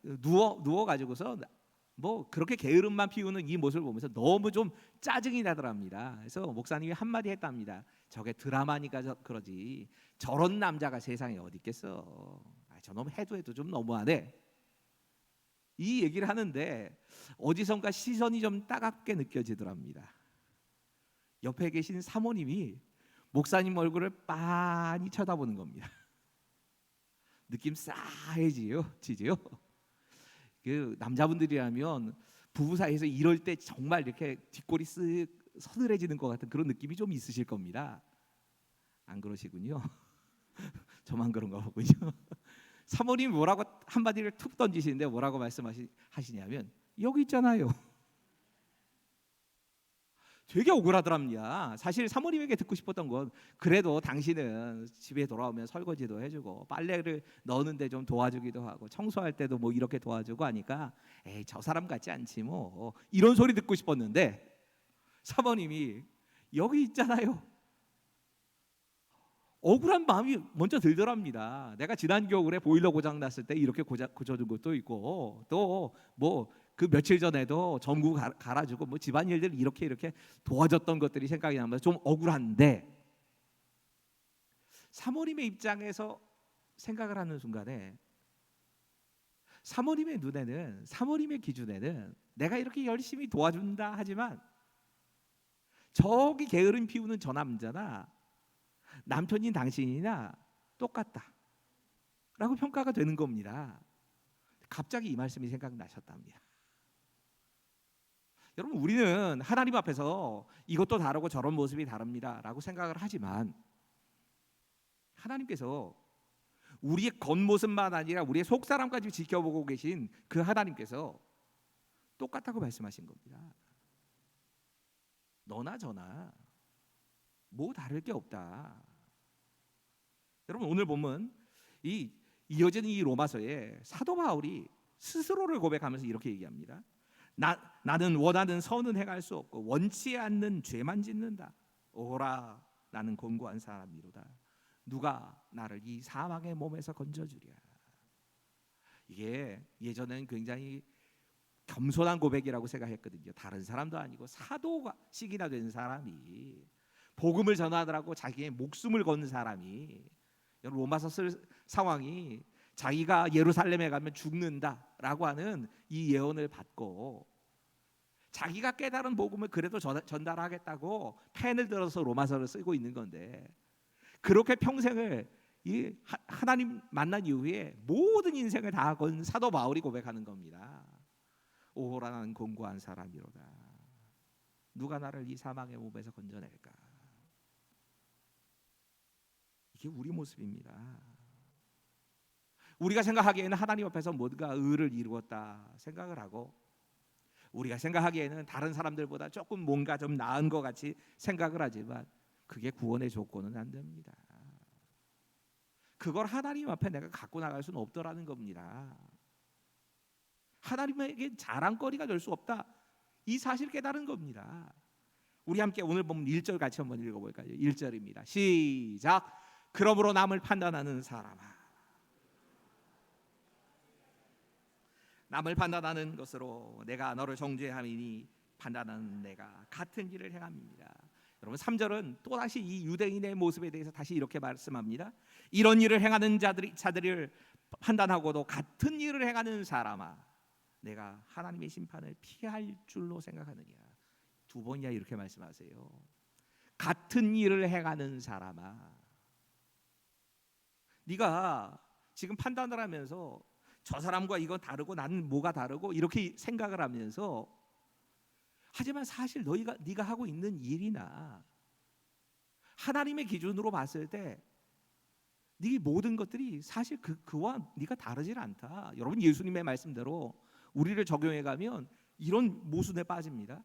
누워가지고서 뭐 그렇게 게으름만 피우는 이 모습을 보면서 너무 좀 짜증이 나더랍니다. 그래서 목사님이 한마디 했답니다. 저게 드라마니까 그러지 저런 남자가 세상에 어디 있겠어. 저놈 해도 좀 너무하네. 이 얘기를 하는데 어디선가 시선이 좀 따갑게 느껴지더랍니다. 옆에 계신 사모님이 목사님 얼굴을 빤히 쳐다보는 겁니다. 느낌 싸해지요, 지지요. 그 남자분들이라면 부부 사이에서 이럴 때 정말 이렇게 뒷골이 쓱 서늘해지는 것 같은 그런 느낌이 좀 있으실 겁니다. 안 그러시군요. 저만 그런가 보군요. 사모님이 뭐라고 한마디를 툭 던지시는데 뭐라고 말씀하시냐면 여기 있잖아요. 되게 억울하더랍니다. 사실 사모님에게 듣고 싶었던 건 그래도 당신은 집에 돌아오면 설거지도 해주고 빨래를 넣는데 좀 도와주기도 하고 청소할 때도 뭐 이렇게 도와주고 하니까 에이 저 사람 같지 않지 뭐 이런 소리 듣고 싶었는데 사모님이 여기 있잖아요. 억울한 마음이 먼저 들더랍니다. 내가 지난 겨울에 보일러 고장 났을 때 이렇게 고쳐준 것도 있고 또 뭐 그 며칠 전에도 전구 갈아주고 뭐 집안일들 이렇게 도와줬던 것들이 생각이 나면서 좀 억울한데 사모님의 입장에서 생각을 하는 순간에 사모님의 눈에는, 사모님의 기준에는 내가 이렇게 열심히 도와준다 하지만 저기 게으름 피우는 저 남자나 남편인 당신이나 똑같다 라고 평가가 되는 겁니다. 갑자기 이 말씀이 생각나셨답니다. 여러분, 우리는 하나님 앞에서 이것도 다르고 저런 모습이 다릅니다 라고 생각을 하지만 하나님께서 우리의 겉모습만 아니라 우리의 속사람까지 지켜보고 계신 그 하나님께서 똑같다고 말씀하신 겁니다. 너나 저나 뭐 다를 게 없다. 여러분, 오늘 보면 이 이어지는 이 로마서에 사도 바울이 스스로를 고백하면서 이렇게 얘기합니다. 나는 원하는 선은 행할 수 없고 원치 않는 죄만 짓는다. 오라, 나는 곤고한 사람이로다. 누가 나를 이 사망의 몸에서 건져주랴. 이게 예전엔 굉장히 겸손한 고백이라고 생각했거든요. 다른 사람도 아니고 사도식이나 된 사람이 복음을 전하더라고 자기의 목숨을 건 사람이 로마서 쓸 상황이 자기가 예루살렘에 가면 죽는다라고 하는 이 예언을 받고 자기가 깨달은 복음을 그래도 전달하겠다고 펜을 들어서 로마서를 쓰고 있는 건데 그렇게 평생을 이 하나님 만난 이후에 모든 인생을 다 건 사도 바울이 고백하는 겁니다. 오호라, 나는 곤고한 사람이로다. 누가 나를 이 사망의 몸에서 건져낼까. 이게 우리 모습입니다. 우리가 생각하기에는 하나님 앞에서 뭔가 의를 이루었다 생각을 하고 우리가 생각하기에는 다른 사람들보다 조금 뭔가 좀 나은 것 같이 생각을 하지만 그게 구원의 조건은 안 됩니다. 그걸 하나님 앞에 내가 갖고 나갈 수는 없더라는 겁니다. 하나님에게 자랑거리가 될 수 없다. 이 사실 깨달은 겁니다. 우리 함께 오늘 보면 1절 같이 한번 읽어볼까요? 1절입니다. 시작. 그러므로 남을 판단하는 사람아, 남을 판단하는 것으로 내가 너를 정죄함이니 판단하는 내가 같은 일을 행함입니다. 여러분 3절은 또다시 이 유대인의 모습에 대해서 다시 이렇게 말씀합니다. 이런 일을 행하는 자들을 판단하고도 같은 일을 행하는 사람아, 내가 하나님의 심판을 피할 줄로 생각하느냐. 두 번이나 이렇게 말씀하세요. 같은 일을 행하는 사람아, 네가 지금 판단을 하면서 저 사람과 이건 다르고 나는 뭐가 다르고 이렇게 생각을 하면서, 하지만 사실 네가 하고 있는 일이나 하나님의 기준으로 봤을 때 네 모든 것들이 사실 그와 네가 다르질 않다. 여러분 예수님의 말씀대로 우리를 적용해 가면 이런 모순에 빠집니다.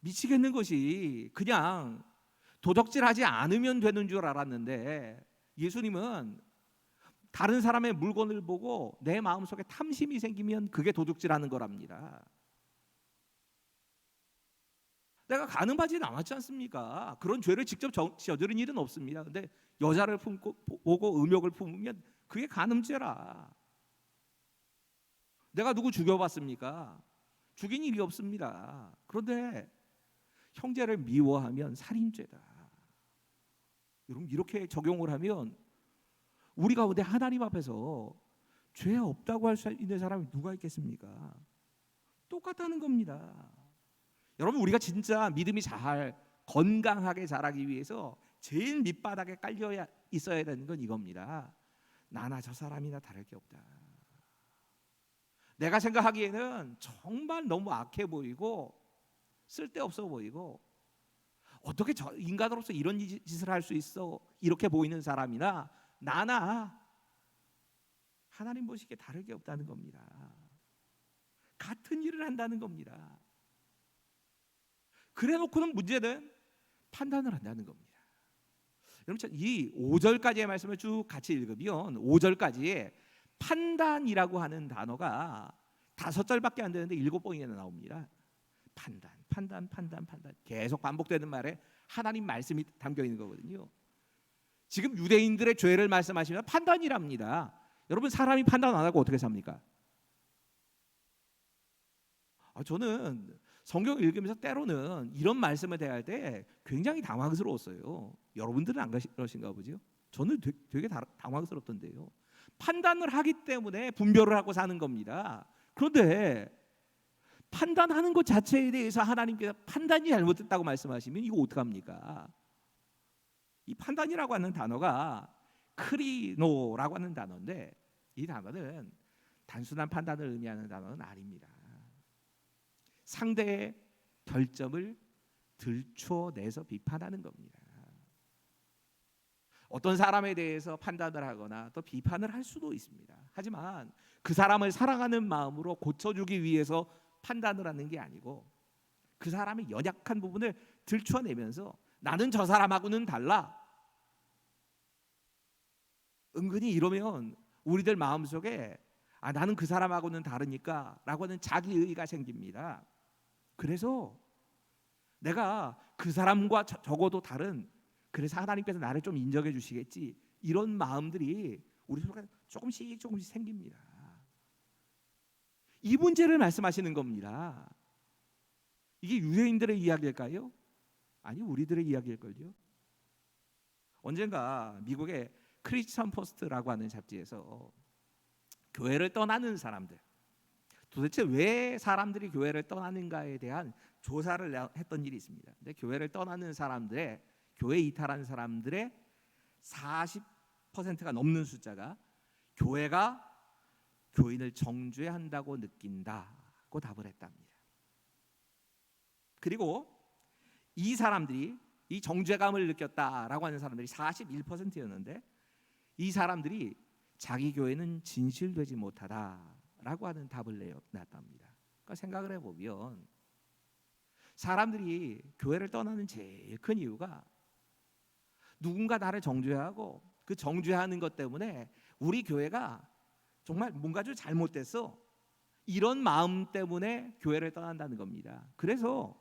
미치겠는 것이 그냥 도적질하지 않으면 되는 줄 알았는데, 예수님은 다른 사람의 물건을 보고 내 마음속에 탐심이 생기면 그게 도둑질하는 거랍니다. 내가 가늠하지는 않았지 않습니까? 그런 죄를 직접 저지른 일은 없습니다. 근데 여자를 보고 음욕을 품으면 그게 간음죄라. 내가 누구 죽여봤습니까? 죽인 일이 없습니다. 그런데 형제를 미워하면 살인죄다. 여러분 이렇게 적용을 하면 우리 가운데 하나님 앞에서 죄 없다고 할 수 있는 사람이 누가 있겠습니까? 똑같다는 겁니다. 여러분 우리가 진짜 믿음이 잘 건강하게 자라기 위해서 제일 밑바닥에 깔려 있어야 되는 건 이겁니다. 나나 저 사람이나 다를 게 없다. 내가 생각하기에는 정말 너무 악해 보이고 쓸데없어 보이고, 어떻게 저 인간으로서 이런 짓을 할 수 있어, 이렇게 보이는 사람이나 나나 하나님 보시기에 다를 게 없다는 겁니다. 같은 일을 한다는 겁니다. 그래 놓고는 문제는 판단을 한다는 겁니다. 여러분 이 5절까지의 말씀을 쭉 같이 읽으면 5절까지에 판단이라고 하는 단어가 5절밖에 안 되는데 7번이나 나옵니다. 판단 계속 반복되는 말에 하나님 말씀이 담겨 있는 거거든요. 지금 유대인들의 죄를 말씀하시면 판단이랍니다. 여러분 사람이 판단 안 하고 어떻게 삽니까? 저는 성경 읽으면서 때로는 이런 말씀을 대할 때 굉장히 당황스러웠어요. 여러분들은 안 그러신가 보죠? 저는 되게 당황스럽던데요. 판단을 하기 때문에 분별을 하고 사는 겁니다. 그런데 판단하는 것 자체에 대해서 하나님께서 판단이 잘못됐다고 말씀하시면 이거 어떡합니까? 이 판단이라고 하는 단어가 크리노라고 하는 단어인데, 이 단어는 단순한 판단을 의미하는 단어는 아닙니다. 상대의 결점을 들춰내서 비판하는 겁니다. 어떤 사람에 대해서 판단을 하거나 또 비판을 할 수도 있습니다. 하지만 그 사람을 사랑하는 마음으로 고쳐주기 위해서 판단을 하는 게 아니고, 그 사람의 연약한 부분을 들춰내면서 나는 저 사람하고는 달라. 은근히 이러면 우리들 마음속에 나는 그 사람하고는 다르니까 라고 하는 자기의의가 생깁니다. 그래서 내가 그 사람과 적어도 다른, 그래서 하나님께서 나를 좀 인정해 주시겠지, 이런 마음들이 우리 속에 조금씩 생깁니다. 이 문제를 말씀하시는 겁니다. 이게 유대인들의 이야기일까요? 아니 우리들의 이야기일걸요. 언젠가 미국의 크리스천 포스트라고 하는 잡지에서 교회를 떠나는 사람들, 도대체 왜 사람들이 교회를 떠나는가에 대한 조사를 했던 일이 있습니다. 근데 교회를 떠나는 사람들의, 교회 이탈한 사람들의 40%가 넘는 숫자가 교회가 교인을 정죄한다고 느낀다고 답을 했답니다. 그리고 이 사람들이, 이 정죄감을 느꼈다라고 하는 사람들이 41%였는데, 이 사람들이 자기 교회는 진실되지 못하다라고 하는 답을 내놨답니다. 그러니까 생각을 해보면 사람들이 교회를 떠나는 제일 큰 이유가 누군가 나를 정죄하고 그 정죄하는 것 때문에 우리 교회가 정말 뭔가 좀 잘못됐어, 이런 마음 때문에 교회를 떠난다는 겁니다. 그래서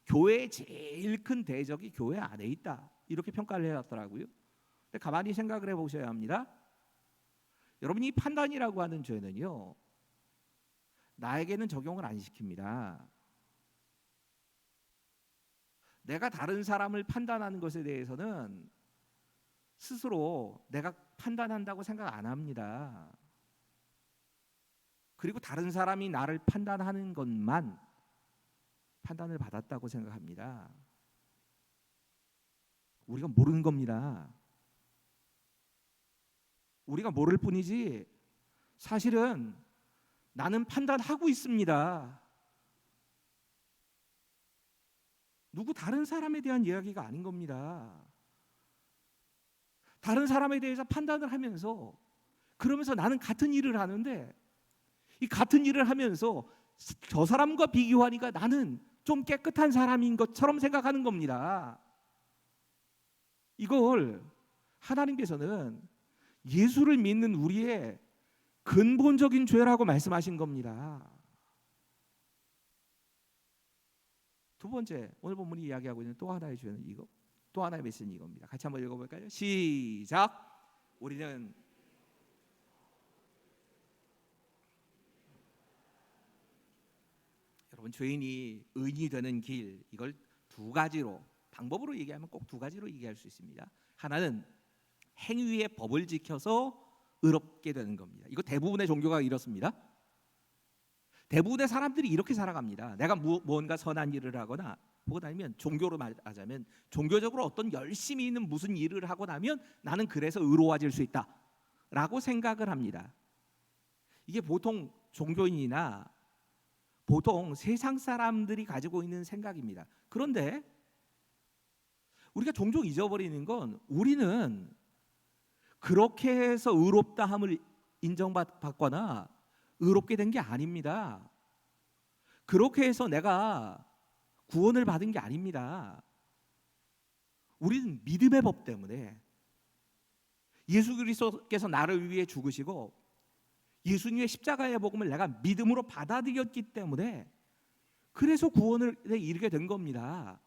교회의 제일 큰 대적이 교회 안에 있다. 이렇게 평가를 해놨더라고요. 근데 가만히 생각을 해보셔야 합니다. 여러분, 이 판단이라고 하는 죄는요, 나에게는 적용을 안 시킵니다. 내가 다른 사람을 판단하는 것에 대해서는 스스로 내가 판단한다고 생각 안 합니다. 그리고 다른 사람이 나를 판단하는 것만 판단을 받았다고 생각합니다. 우리가 모르는 겁니다. 우리가 모를 뿐이지 사실은 나는 판단하고 있습니다. 누구 다른 사람에 대한 이야기가 아닌 겁니다. 다른 사람에 대해서 판단을 하면서, 그러면서 나는 같은 일을 하는데 이 같은 일을 하면서 저 사람과 비교하니까 나는 좀 깨끗한 사람인 것처럼 생각하는 겁니다. 이걸 하나님께서는 예수를 믿는 우리의 근본적인 죄라고 말씀하신 겁니다. 두 번째, 오늘 본문이 이야기하고 있는 또 하나의 죄는 이거, 또 하나의 메시지는 이겁니다. 같이 한번 읽어볼까요? 시작. 우리는 여러분, 죄인이 의인이 되는 길, 이걸 두 가지로, 방법으로 얘기하면 꼭 두 가지로 얘기할 수 있습니다. 하나는 행위의 법을 지켜서 의롭게 되는 겁니다. 이거 대부분의 종교가 이렇습니다. 대부분의 사람들이 이렇게 살아갑니다. 내가 무언가 선한 일을 하거나, 혹은 아니면 종교로 말하자면 종교적으로 어떤 열심히 있는 무슨 일을 하고 나면 나는 그래서 의로워질 수 있다라고 생각을 합니다. 이게 보통 종교인이나 보통 세상 사람들이 가지고 있는 생각입니다. 그런데 우리가 종종 잊어버리는 건, 우리는 그렇게 해서 의롭다함을 인정받거나 의롭게 된 게 아닙니다. 그렇게 해서 내가 구원을 받은 게 아닙니다. 우리는 믿음의 법 때문에, 예수 그리스도께서 나를 위해 죽으시고 예수님의 십자가의 복음을 내가 믿음으로 받아들였기 때문에 그래서 구원을 이르게 된 겁니다.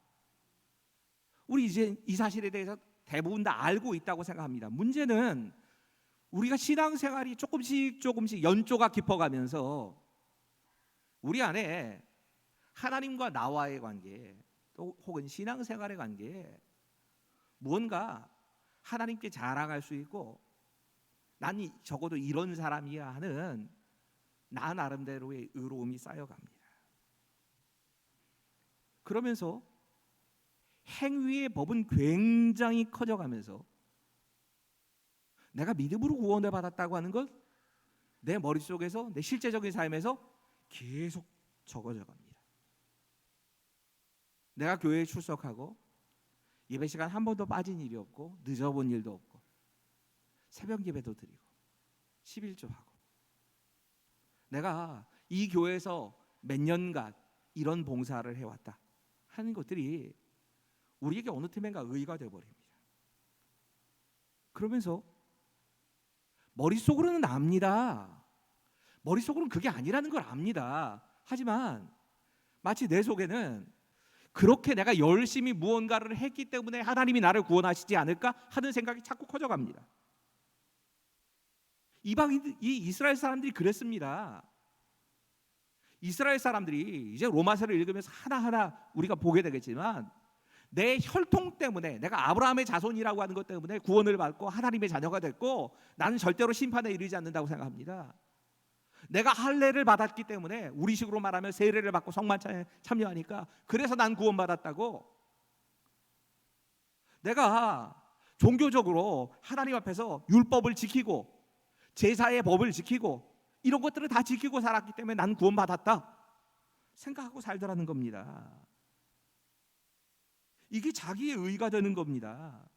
우리 이제 이 사실에 대해서 대부분 다 알고 있다고 생각합니다. 문제는 우리가 신앙생활이 조금씩 연조가 깊어가면서 우리 안에 하나님과 나와의 관계, 또 혹은 신앙생활의 관계에 무언가 하나님께 자랑할 수 있고, 난 적어도 이런 사람이야 하는 나 나름대로의 의로움이 쌓여갑니다. 그러면서 행위의 법은 굉장히 커져가면서 내가 믿음으로 구원을 받았다고 하는 것, 내 머릿속에서, 내 실제적인 삶에서 계속 적어져 갑니다. 내가 교회에 출석하고 예배 시간 한 번도 빠진 일이 없고, 늦어본 일도 없고, 새벽 예배도 드리고 11조하고, 내가 이 교회에서 몇 년간 이런 봉사를 해왔다 하는 것들이 우리에게 어느 틈엔가 의의가 되어버립니다. 그러면서 머릿속으로는 압니다. 머릿속으로는 그게 아니라는 걸 압니다. 하지만 마치 내 속에는 그렇게 내가 열심히 무언가를 했기 때문에 하나님이 나를 구원하시지 않을까 하는 생각이 자꾸 커져갑니다. 이 이스라엘 사람들이 그랬습니다. 이스라엘 사람들이 이제 로마서를 읽으면서 하나하나 우리가 보게 되겠지만, 내 혈통 때문에, 내가 아브라함의 자손이라고 하는 것 때문에 구원을 받고 하나님의 자녀가 됐고, 나는 절대로 심판에 이르지 않는다고 생각합니다. 내가 할례를 받았기 때문에, 우리식으로 말하면 세례를 받고 성만찬에 참여하니까 그래서 난 구원받았다고, 내가 종교적으로 하나님 앞에서 율법을 지키고 제사의 법을 지키고 이런 것들을 다 지키고 살았기 때문에 난 구원받았다 생각하고 살더라는 겁니다. 이게 자기의 의가 되는 겁니다.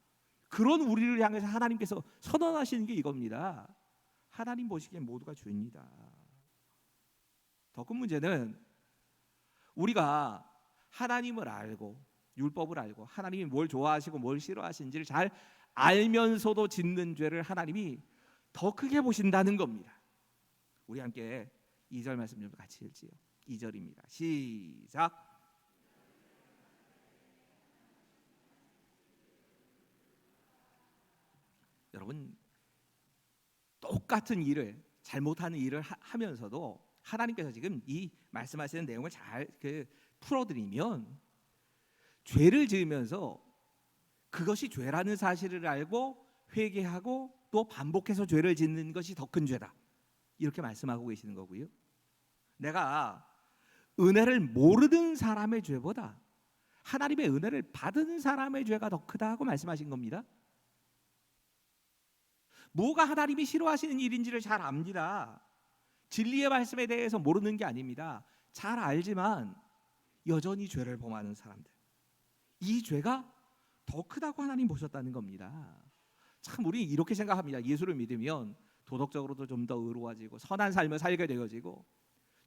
그런 우리를 향해서 하나님께서 선언하시는 게 이겁니다. 하나님 보시기엔 모두가 죄입니다. 더 큰 문제는 우리가 하나님을 알고 율법을 알고 하나님이 뭘 좋아하시고 뭘 싫어하시는지를 잘 알면서도 짓는 죄를 하나님이 더 크게 보신다는 겁니다. 우리 함께 2절 말씀 좀 같이 읽지요. 2절입니다. 시작. 여러분, 똑같은 일을, 잘못하는 일을 하면서도 하나님께서 지금 이 말씀하시는 내용을 잘 풀어드리면, 죄를 지으면서 그것이 죄라는 사실을 알고 회개하고 또 반복해서 죄를 짓는 것이 더 큰 죄다, 이렇게 말씀하고 계시는 거고요. 내가 은혜를 모르는 사람의 죄보다 하나님의 은혜를 받은 사람의 죄가 더 크다고 말씀하신 겁니다. 뭐가 하나님이 싫어하시는 일인지를 잘 압니다. 진리의 말씀에 대해서 모르는 게 아닙니다. 잘 알지만 여전히 죄를 범하는 사람들, 이 죄가 더 크다고 하나님 보셨다는 겁니다. 참, 우리 이렇게 생각합니다. 예수를 믿으면 도덕적으로도 좀 더 의로워지고 선한 삶을 살게 되어지고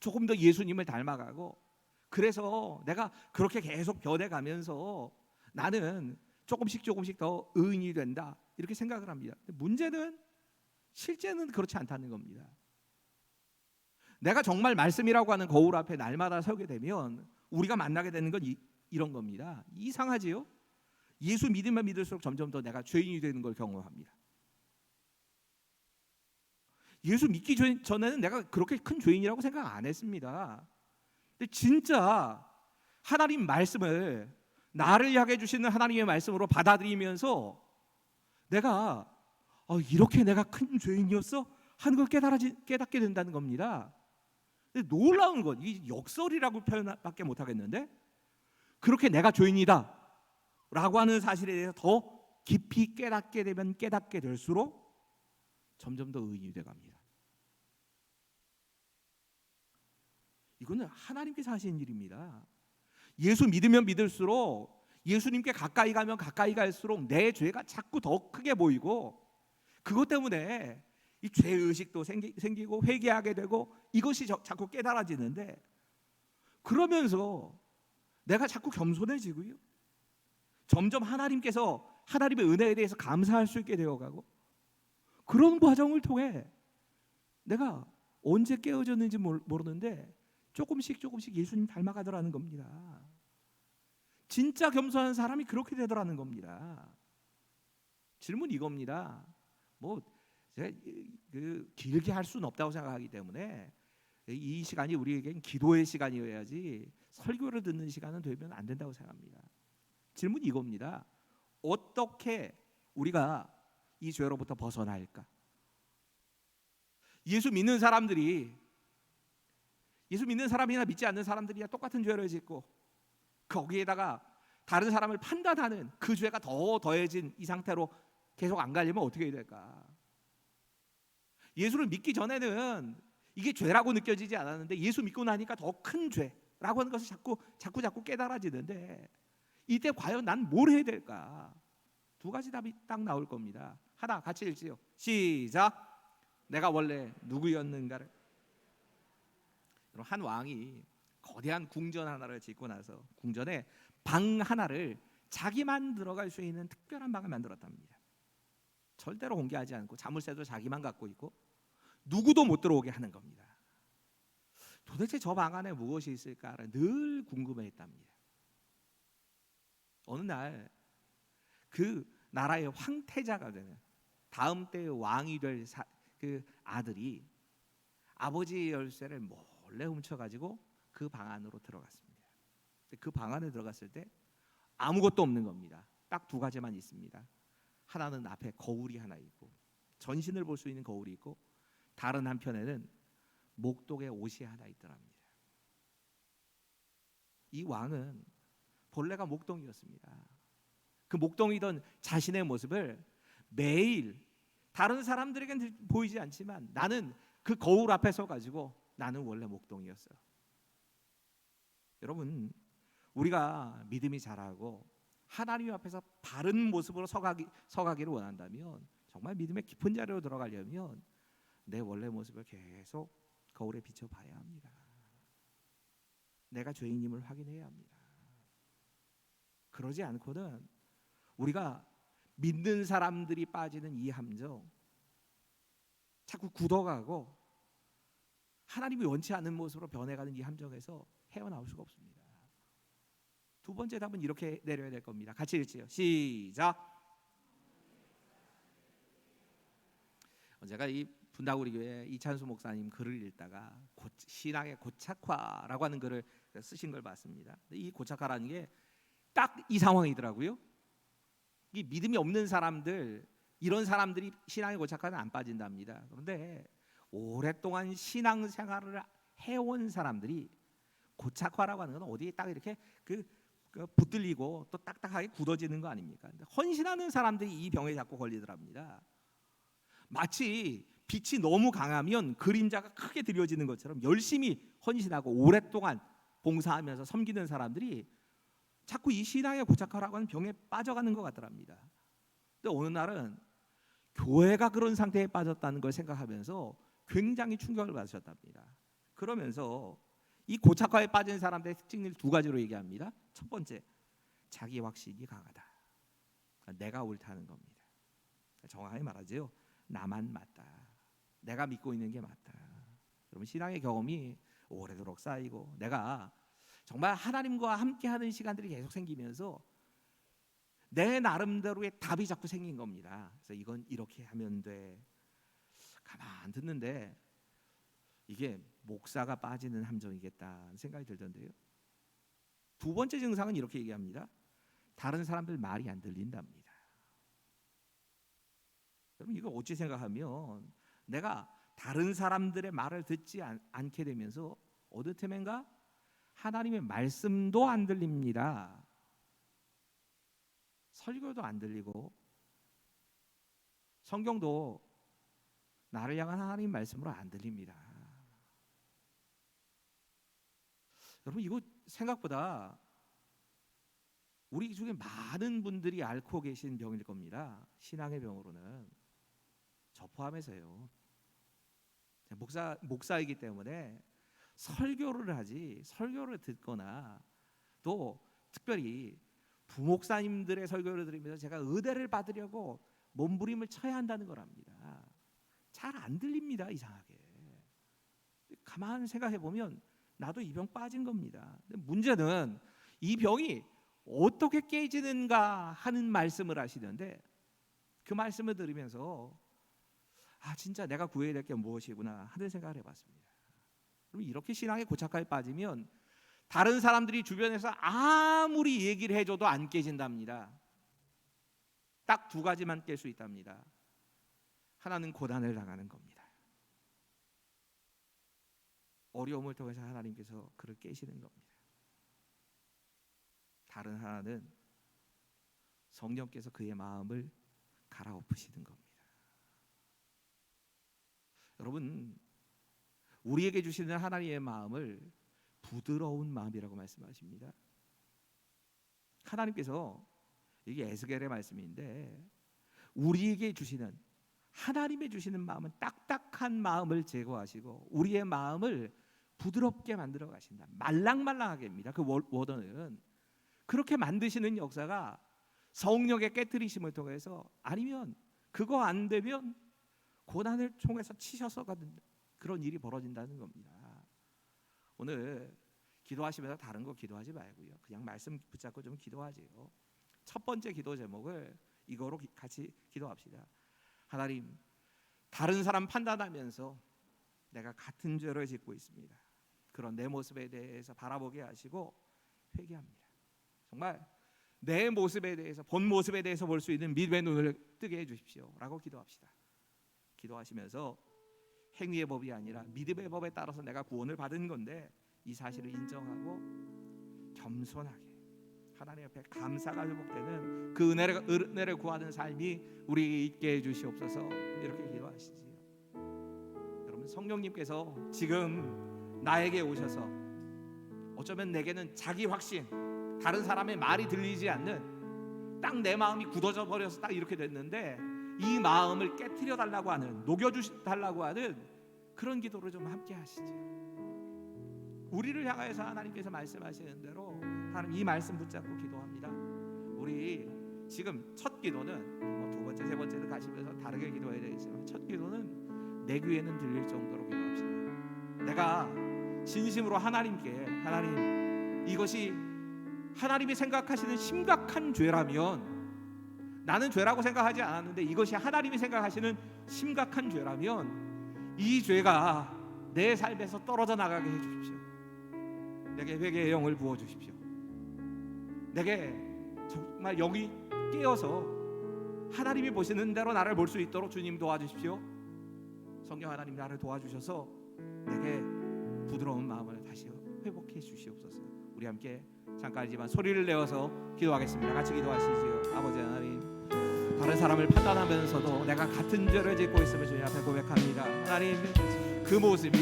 조금 더 예수님을 닮아가고, 그래서 내가 그렇게 계속 변해가면서 나는 조금씩 더 의인이 된다, 이렇게 생각을 합니다. 근데 문제는 실제는 그렇지 않다는 겁니다. 내가 정말 말씀이라고 하는 거울 앞에 날마다 서게 되면 우리가 만나게 되는 건 이런 겁니다. 이상하지요? 예수 믿으면 믿을수록 점점 더 내가 죄인이 되는 걸 경험합니다. 예수 믿기 전에는 내가 그렇게 큰 죄인이라고 생각 안 했습니다. 근데 진짜 하나님 말씀을, 나를 향해 주시는 하나님의 말씀으로 받아들이면서 내가 이렇게 내가 큰 죄인이었어? 하는 걸 깨닫게 된다는 겁니다. 근데 놀라운 건, 이 역설이라고 표현밖에 못 하겠는데, 그렇게 내가 죄인이다 라고 하는 사실에 대해서 더 깊이 깨닫게 되면 깨닫게 될수록 점점 더 의인이 돼갑니다. 이거는 하나님께서 하시는 일입니다. 예수 믿으면 믿을수록, 예수님께 가까이 가면 가까이 갈수록 내 죄가 자꾸 더 크게 보이고, 그것 때문에 이 죄의식도 생기고 회개하게 되고, 이것이 자꾸 깨달아지는데, 그러면서 내가 자꾸 겸손해지고요, 점점 하나님의 은혜에 대해서 감사할 수 있게 되어가고, 그런 과정을 통해 내가 언제 깨어졌는지 모르는데 조금씩 예수님 닮아가더라는 겁니다. 진짜 겸손한 사람이 그렇게 되더라는 겁니다. 질문 이겁니다. 제가 길게 할 수는 없다고 생각하기 때문에 이 시간이 우리에겐 기도의 시간이어야지 설교를 듣는 시간은 되면 안 된다고 생각합니다. 질문이 이겁니다. 어떻게 우리가 이 죄로부터 벗어날까? 예수 믿는 사람이나 믿지 않는 사람들이야 똑같은 죄를 짓고, 거기에다가 다른 사람을 판단하는 그 죄가 더 더해진 이 상태로 계속 안 가려면 어떻게 해야 될까? 예수를 믿기 전에는 이게 죄라고 느껴지지 않았는데, 예수 믿고 나니까 더 큰 죄라고 하는 것을 자꾸 깨달아지는데, 이때 과연 난 뭘 해야 될까? 두 가지 답이 딱 나올 겁니다. 하나, 같이 읽지요. 시작. 내가 원래 누구였는가를. 한 왕이 거대한 궁전 하나를 짓고 나서 궁전에 방 하나를 자기만 들어갈 수 있는 특별한 방을 만들었답니다. 절대로 공개하지 않고 자물쇠도 자기만 갖고 있고 누구도 못 들어오게 하는 겁니다. 도대체 저 방 안에 무엇이 있을까를 늘 궁금해했답니다. 어느 날 그 나라의 황태자가 되는, 다음 때의 왕이 될 그 아들이 아버지의 열쇠를 몰래 훔쳐가지고 그 방 안으로 들어갔습니다. 그 방 안에 들어갔을 때 아무것도 없는 겁니다. 딱 두 가지만 있습니다. 하나는 앞에 거울이 하나 있고, 전신을 볼 수 있는 거울이 있고, 다른 한편에는 목독의 옷이 하나 있더랍니다. 이 왕은 본래가 목동이었습니다. 그 목동이던 자신의 모습을 매일 다른 사람들에게는 보이지 않지만, 나는 그 거울 앞에 서가지고 나는 원래 목동이었어요. 여러분, 우리가 믿음이 자라고 하나님 앞에서 바른 모습으로 서가기를 원한다면, 정말 믿음의 깊은 자리로 들어가려면 내 원래 모습을 계속 거울에 비춰봐야 합니다. 내가 죄인임을 확인해야 합니다. 그러지 않고는 우리가 믿는 사람들이 빠지는 이 함정, 자꾸 굳어가고 하나님이 원치 않는 모습으로 변해가는 이 함정에서 헤어나올 수가 없습니다. 두 번째 답은 이렇게 내려야 될 겁니다. 같이 읽지요. 시작. 제가 이 분다구리 교회 이찬수 목사님 글을 읽다가 신앙의 고착화라고 하는 글을 쓰신 걸 봤습니다. 이 고착화라는 게 딱 이 상황이더라고요. 이 믿음이 없는 사람들, 이런 사람들이 신앙의 고착화는 안 빠진답니다. 그런데 오랫동안 신앙생활을 해온 사람들이 고착화라고 하는 건 어디에 딱 이렇게 그 붙들리고 또 딱딱하게 굳어지는 거 아닙니까? 헌신하는 사람들이 이 병에 자꾸 걸리더랍니다. 마치 빛이 너무 강하면 그림자가 크게 드려지는 것처럼 열심히 헌신하고 오랫동안 봉사하면서 섬기는 사람들이 자꾸 이 신앙의 고착화라고 하는 병에 빠져가는 것 같더랍니다. 근데 어느 날은 교회가 그런 상태에 빠졌다는 걸 생각하면서 굉장히 충격을 받으셨답니다. 그러면서 이 고착화에 빠진 사람들의 특징을 두 가지로 얘기합니다. 첫 번째, 자기 확신이 강하다. 내가 옳다는 겁니다. 정확하게 말하죠. 나만 맞다. 내가 믿고 있는 게 맞다. 여러분, 신앙의 경험이 오래도록 쌓이고 내가 정말 하나님과 함께하는 시간들이 계속 생기면서 내 나름대로의 답이 자꾸 생긴 겁니다. 그래서 이건 이렇게 하면 돼. 가만 듣는데 이게 목사가 빠지는 함정이겠다는 생각이 들던데요. 두 번째 증상은 이렇게 얘기합니다. 다른 사람들 말이 안 들린답니다. 여러분, 이거 어찌 생각하면 내가 다른 사람들의 말을 듣지 않게 되면서 어느 틈엔가 하나님의 말씀도 안 들립니다. 설교도 안 들리고 성경도 나를 향한 하나님 말씀으로 안 들립니다. 여러분, 이거 생각보다 우리 중에 많은 분들이 앓고 계신 병일 겁니다. 신앙의 병으로는 저 포함해서요. 목사이기 때문에 설교를 하지, 설교를 듣거나 또 특별히 부목사님들의 설교를 들으면서 제가 의대를 받으려고 몸부림을 쳐야 한다는 거랍니다. 잘 안 들립니다. 이상하게. 가만 생각해 보면 나도 이 병 빠진 겁니다. 근데 문제는 이 병이 어떻게 깨지는가 하는 말씀을 하시는데 그 말씀을 들으면서 진짜 내가 구해야 될 게 무엇이구나 하는 생각을 해봤습니다. 그럼 이렇게 신앙의 고착화에 빠지면 다른 사람들이 주변에서 아무리 얘기를 해줘도 안 깨진답니다. 딱 두 가지만 깰 수 있답니다. 하나는 고난을 당하는 겁니다. 어려움을 통해서 하나님께서 그를 깨시는 겁니다. 다른 하나는 성령께서 그의 마음을 갈아엎으시는 겁니다. 여러분, 우리에게 주시는 하나님의 마음을 부드러운 마음이라고 말씀하십니다. 하나님께서, 이게 에스겔의 말씀인데, 우리에게 주시는, 하나님의 주시는 마음은 딱딱한 마음을 제거하시고 우리의 마음을 부드럽게 만들어 가신다. 말랑말랑하게입니다. 그 워드는 그렇게 만드시는 역사가 성령의 깨뜨리심을 통해서, 아니면 그거 안 되면 고난을 통해서 치셔서 가는 그런 일이 벌어진다는 겁니다. 오늘 기도하시면서 다른 거 기도하지 말고요, 그냥 말씀 붙잡고 좀 기도하세요. 첫 번째 기도 제목을 이거로 같이 기도합시다. 하나님, 다른 사람 판단하면서 내가 같은 죄를 짓고 있습니다. 그런 내 모습에 대해서 바라보게 하시고 회개합니다. 정말 내 모습에 대해서, 본 모습에 대해서 볼 수 있는 믿음의 눈을 뜨게 해주십시오 라고 기도합시다. 기도하시면서 행위의 법이 아니라 믿음의 법에 따라서 내가 구원을 받은 건데 이 사실을 인정하고 겸손하게 하나님 앞에 감사가 회복되는 그 은혜를 구하는 삶이 우리에게 있게 해주시옵소서. 이렇게 기도하시지요. 여러분, 성령님께서 지금 나에게 오셔서 어쩌면 내게는 자기 확신, 다른 사람의 말이 들리지 않는, 딱 내 마음이 굳어져 버려서 딱 이렇게 됐는데 이 마음을 깨트려 달라고 하는, 녹여주달라고 하는 그런 기도를 좀 함께 하시죠. 우리를 향하여서 하나님께서 말씀하시는 대로 하나님 이 말씀 붙잡고 기도합니다. 우리 지금 첫 기도는 두 번째, 세 번째를 가시면서 다르게 기도해야 되겠지만, 첫 기도는 내 귀에는 들릴 정도로 기도합시다. 내가 진심으로 하나님께, 하나님, 이것이 하나님이 생각하시는 심각한 죄라면, 나는 죄라고 생각하지 않았는데 이것이 하나님이 생각하시는 심각한 죄라면 이 죄가 내 삶에서 떨어져 나가게 해주십시오. 내게 회개의 영을 부어주십시오. 내게 정말 영이 깨어서 하나님이 보시는 대로 나를 볼 수 있도록 주님 도와주십시오. 성령 하나님 나를 도와주셔서 내게 부드러운 마음을 다시 회복해 주시옵소서. 우리 함께 잠깐이지만 소리를 내어서 기도하겠습니다. 같이 기도하시지요. 아버지 하나님, 다른 사람을 판단하면서도 내가 같은 죄를 짓고 있음을 주님 앞에 고백합니다. 하나님, 그 모습이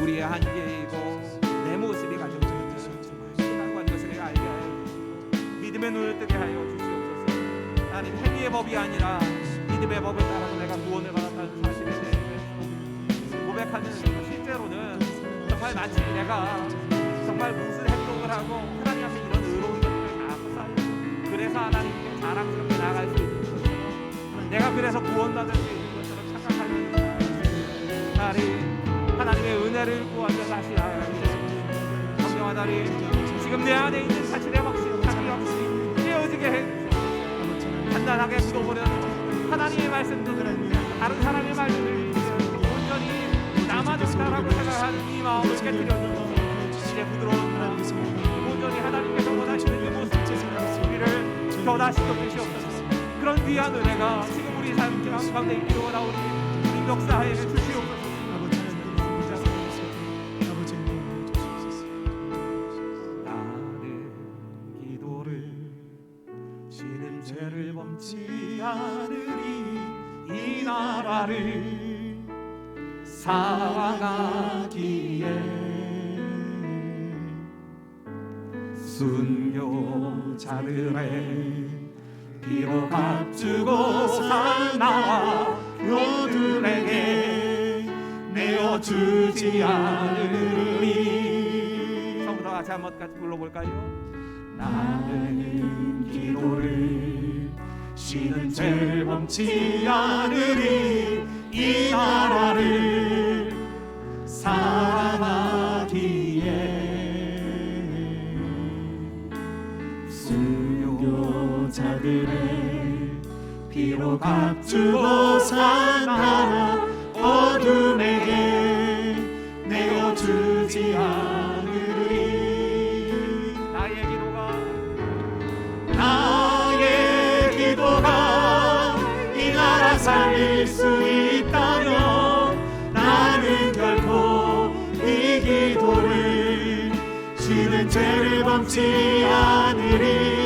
우리의 한계이고 내 모습이 가지고 있는 심한 것을 내가 알게 하여 믿음의 눈을 뜨게 하여 주시옵소서. 하나님, 행위의 법이 아니라 믿음의 법을 따라서 내가 구원을 받았다는 사실에 대해 고백하는 실제로는 정말 마치 내가 정말 무슨 행동을 하고 하나님 앞에 이런 의로운 것들을 다 쌓여서 그래서 하나님께 자랑스럽게 나아갈 수 있는 것처럼 내가 그래서 구원받을 수 있는 것처럼 착각하면서 하나님의 은혜를 구하며 다시 나아가시옵소서. 성령 하나님, 지금 내 안에 있는 자신의 확신, 자기 확신이 깨어지게 해주시옵소서. 단단하게 굳어버려서 하나님의 말씀도 들으며 다른 사람의 말도 들으며 온전히 나만 옳다라고 생각하는 이 마음을 깨뜨려주소서. 이제 부드러운 마음, 온전히 하나님께서 원하시는 그 모습 우리를 변화시켜 주시옵소서. 그런 귀한 은혜가 지금 우리 삶 가운데 있기를 원하오니 우리 역사에 주시옵소서. 나는 기도를 지는 죄를 범치 않으리 이 나라를 사랑하기에 순교자들의 피로 값주고 산 나와 그들에게 내어주지 않으리. 처음부터 같이 한번 같이 불러볼까요? 나는 기도를 쉬는 죄를 범치 않으리 이 나라를 사랑하기에 순교자들의 피로 값주고 산 나라 어둠에게 내어주지 않으리. 나의 기도가 이 나라 살릴 수 있다면 나는 결코 이 기도를 쉬는 죄를 범치 않으리.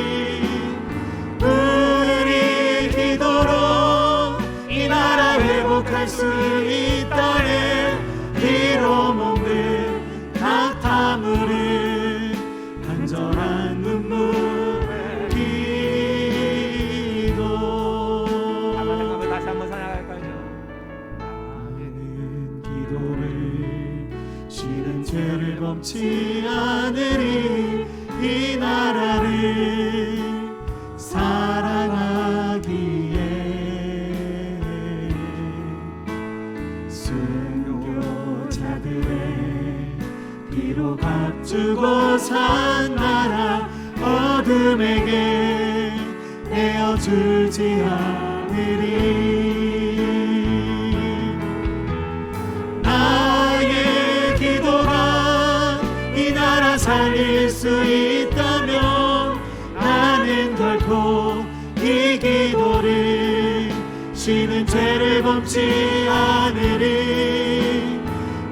우리 기도로 이 나라 회복할 수 있다네. 피로 먹는 낙타물은 간절한 눈물의 기도. 다시 한번 사랑할까요? 나는 기도를 쉬는 죄를 범치 않으리 이 나라를 사랑하기에 순교자들의 피로 값주고 산 나라 어둠에게 내어주지 않으리. 나의 기도가 이 나라 살릴 수 있다면 나는 결코 이 기도를 쉬는 죄를 범치 않으리.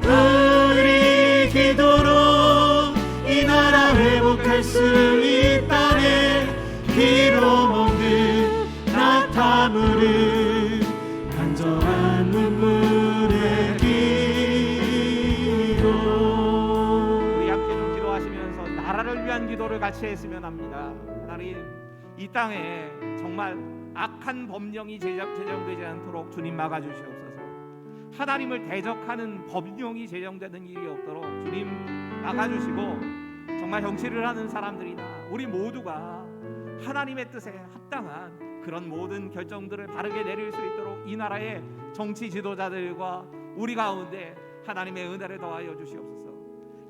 우리 기도로 이 나라 회복할 수 있다네. 피로 먹는 낙타물은 간절한 눈물의 기도. 우리 함께 좀 기도하시면서 나라를 위한 기도를 같이 했으면 합니다. 하나님, 이 땅에 정말 악한 법령이 제정되지 않도록 주님 막아주시옵소서. 하나님을 대적하는 법령이 제정되는 일이 없도록 주님 막아주시고, 정말 정치를 하는 사람들이나 우리 모두가 하나님의 뜻에 합당한 그런 모든 결정들을 바르게 내릴 수 있도록 이 나라의 정치 지도자들과 우리 가운데 하나님의 은혜를 더하여 주시옵소서.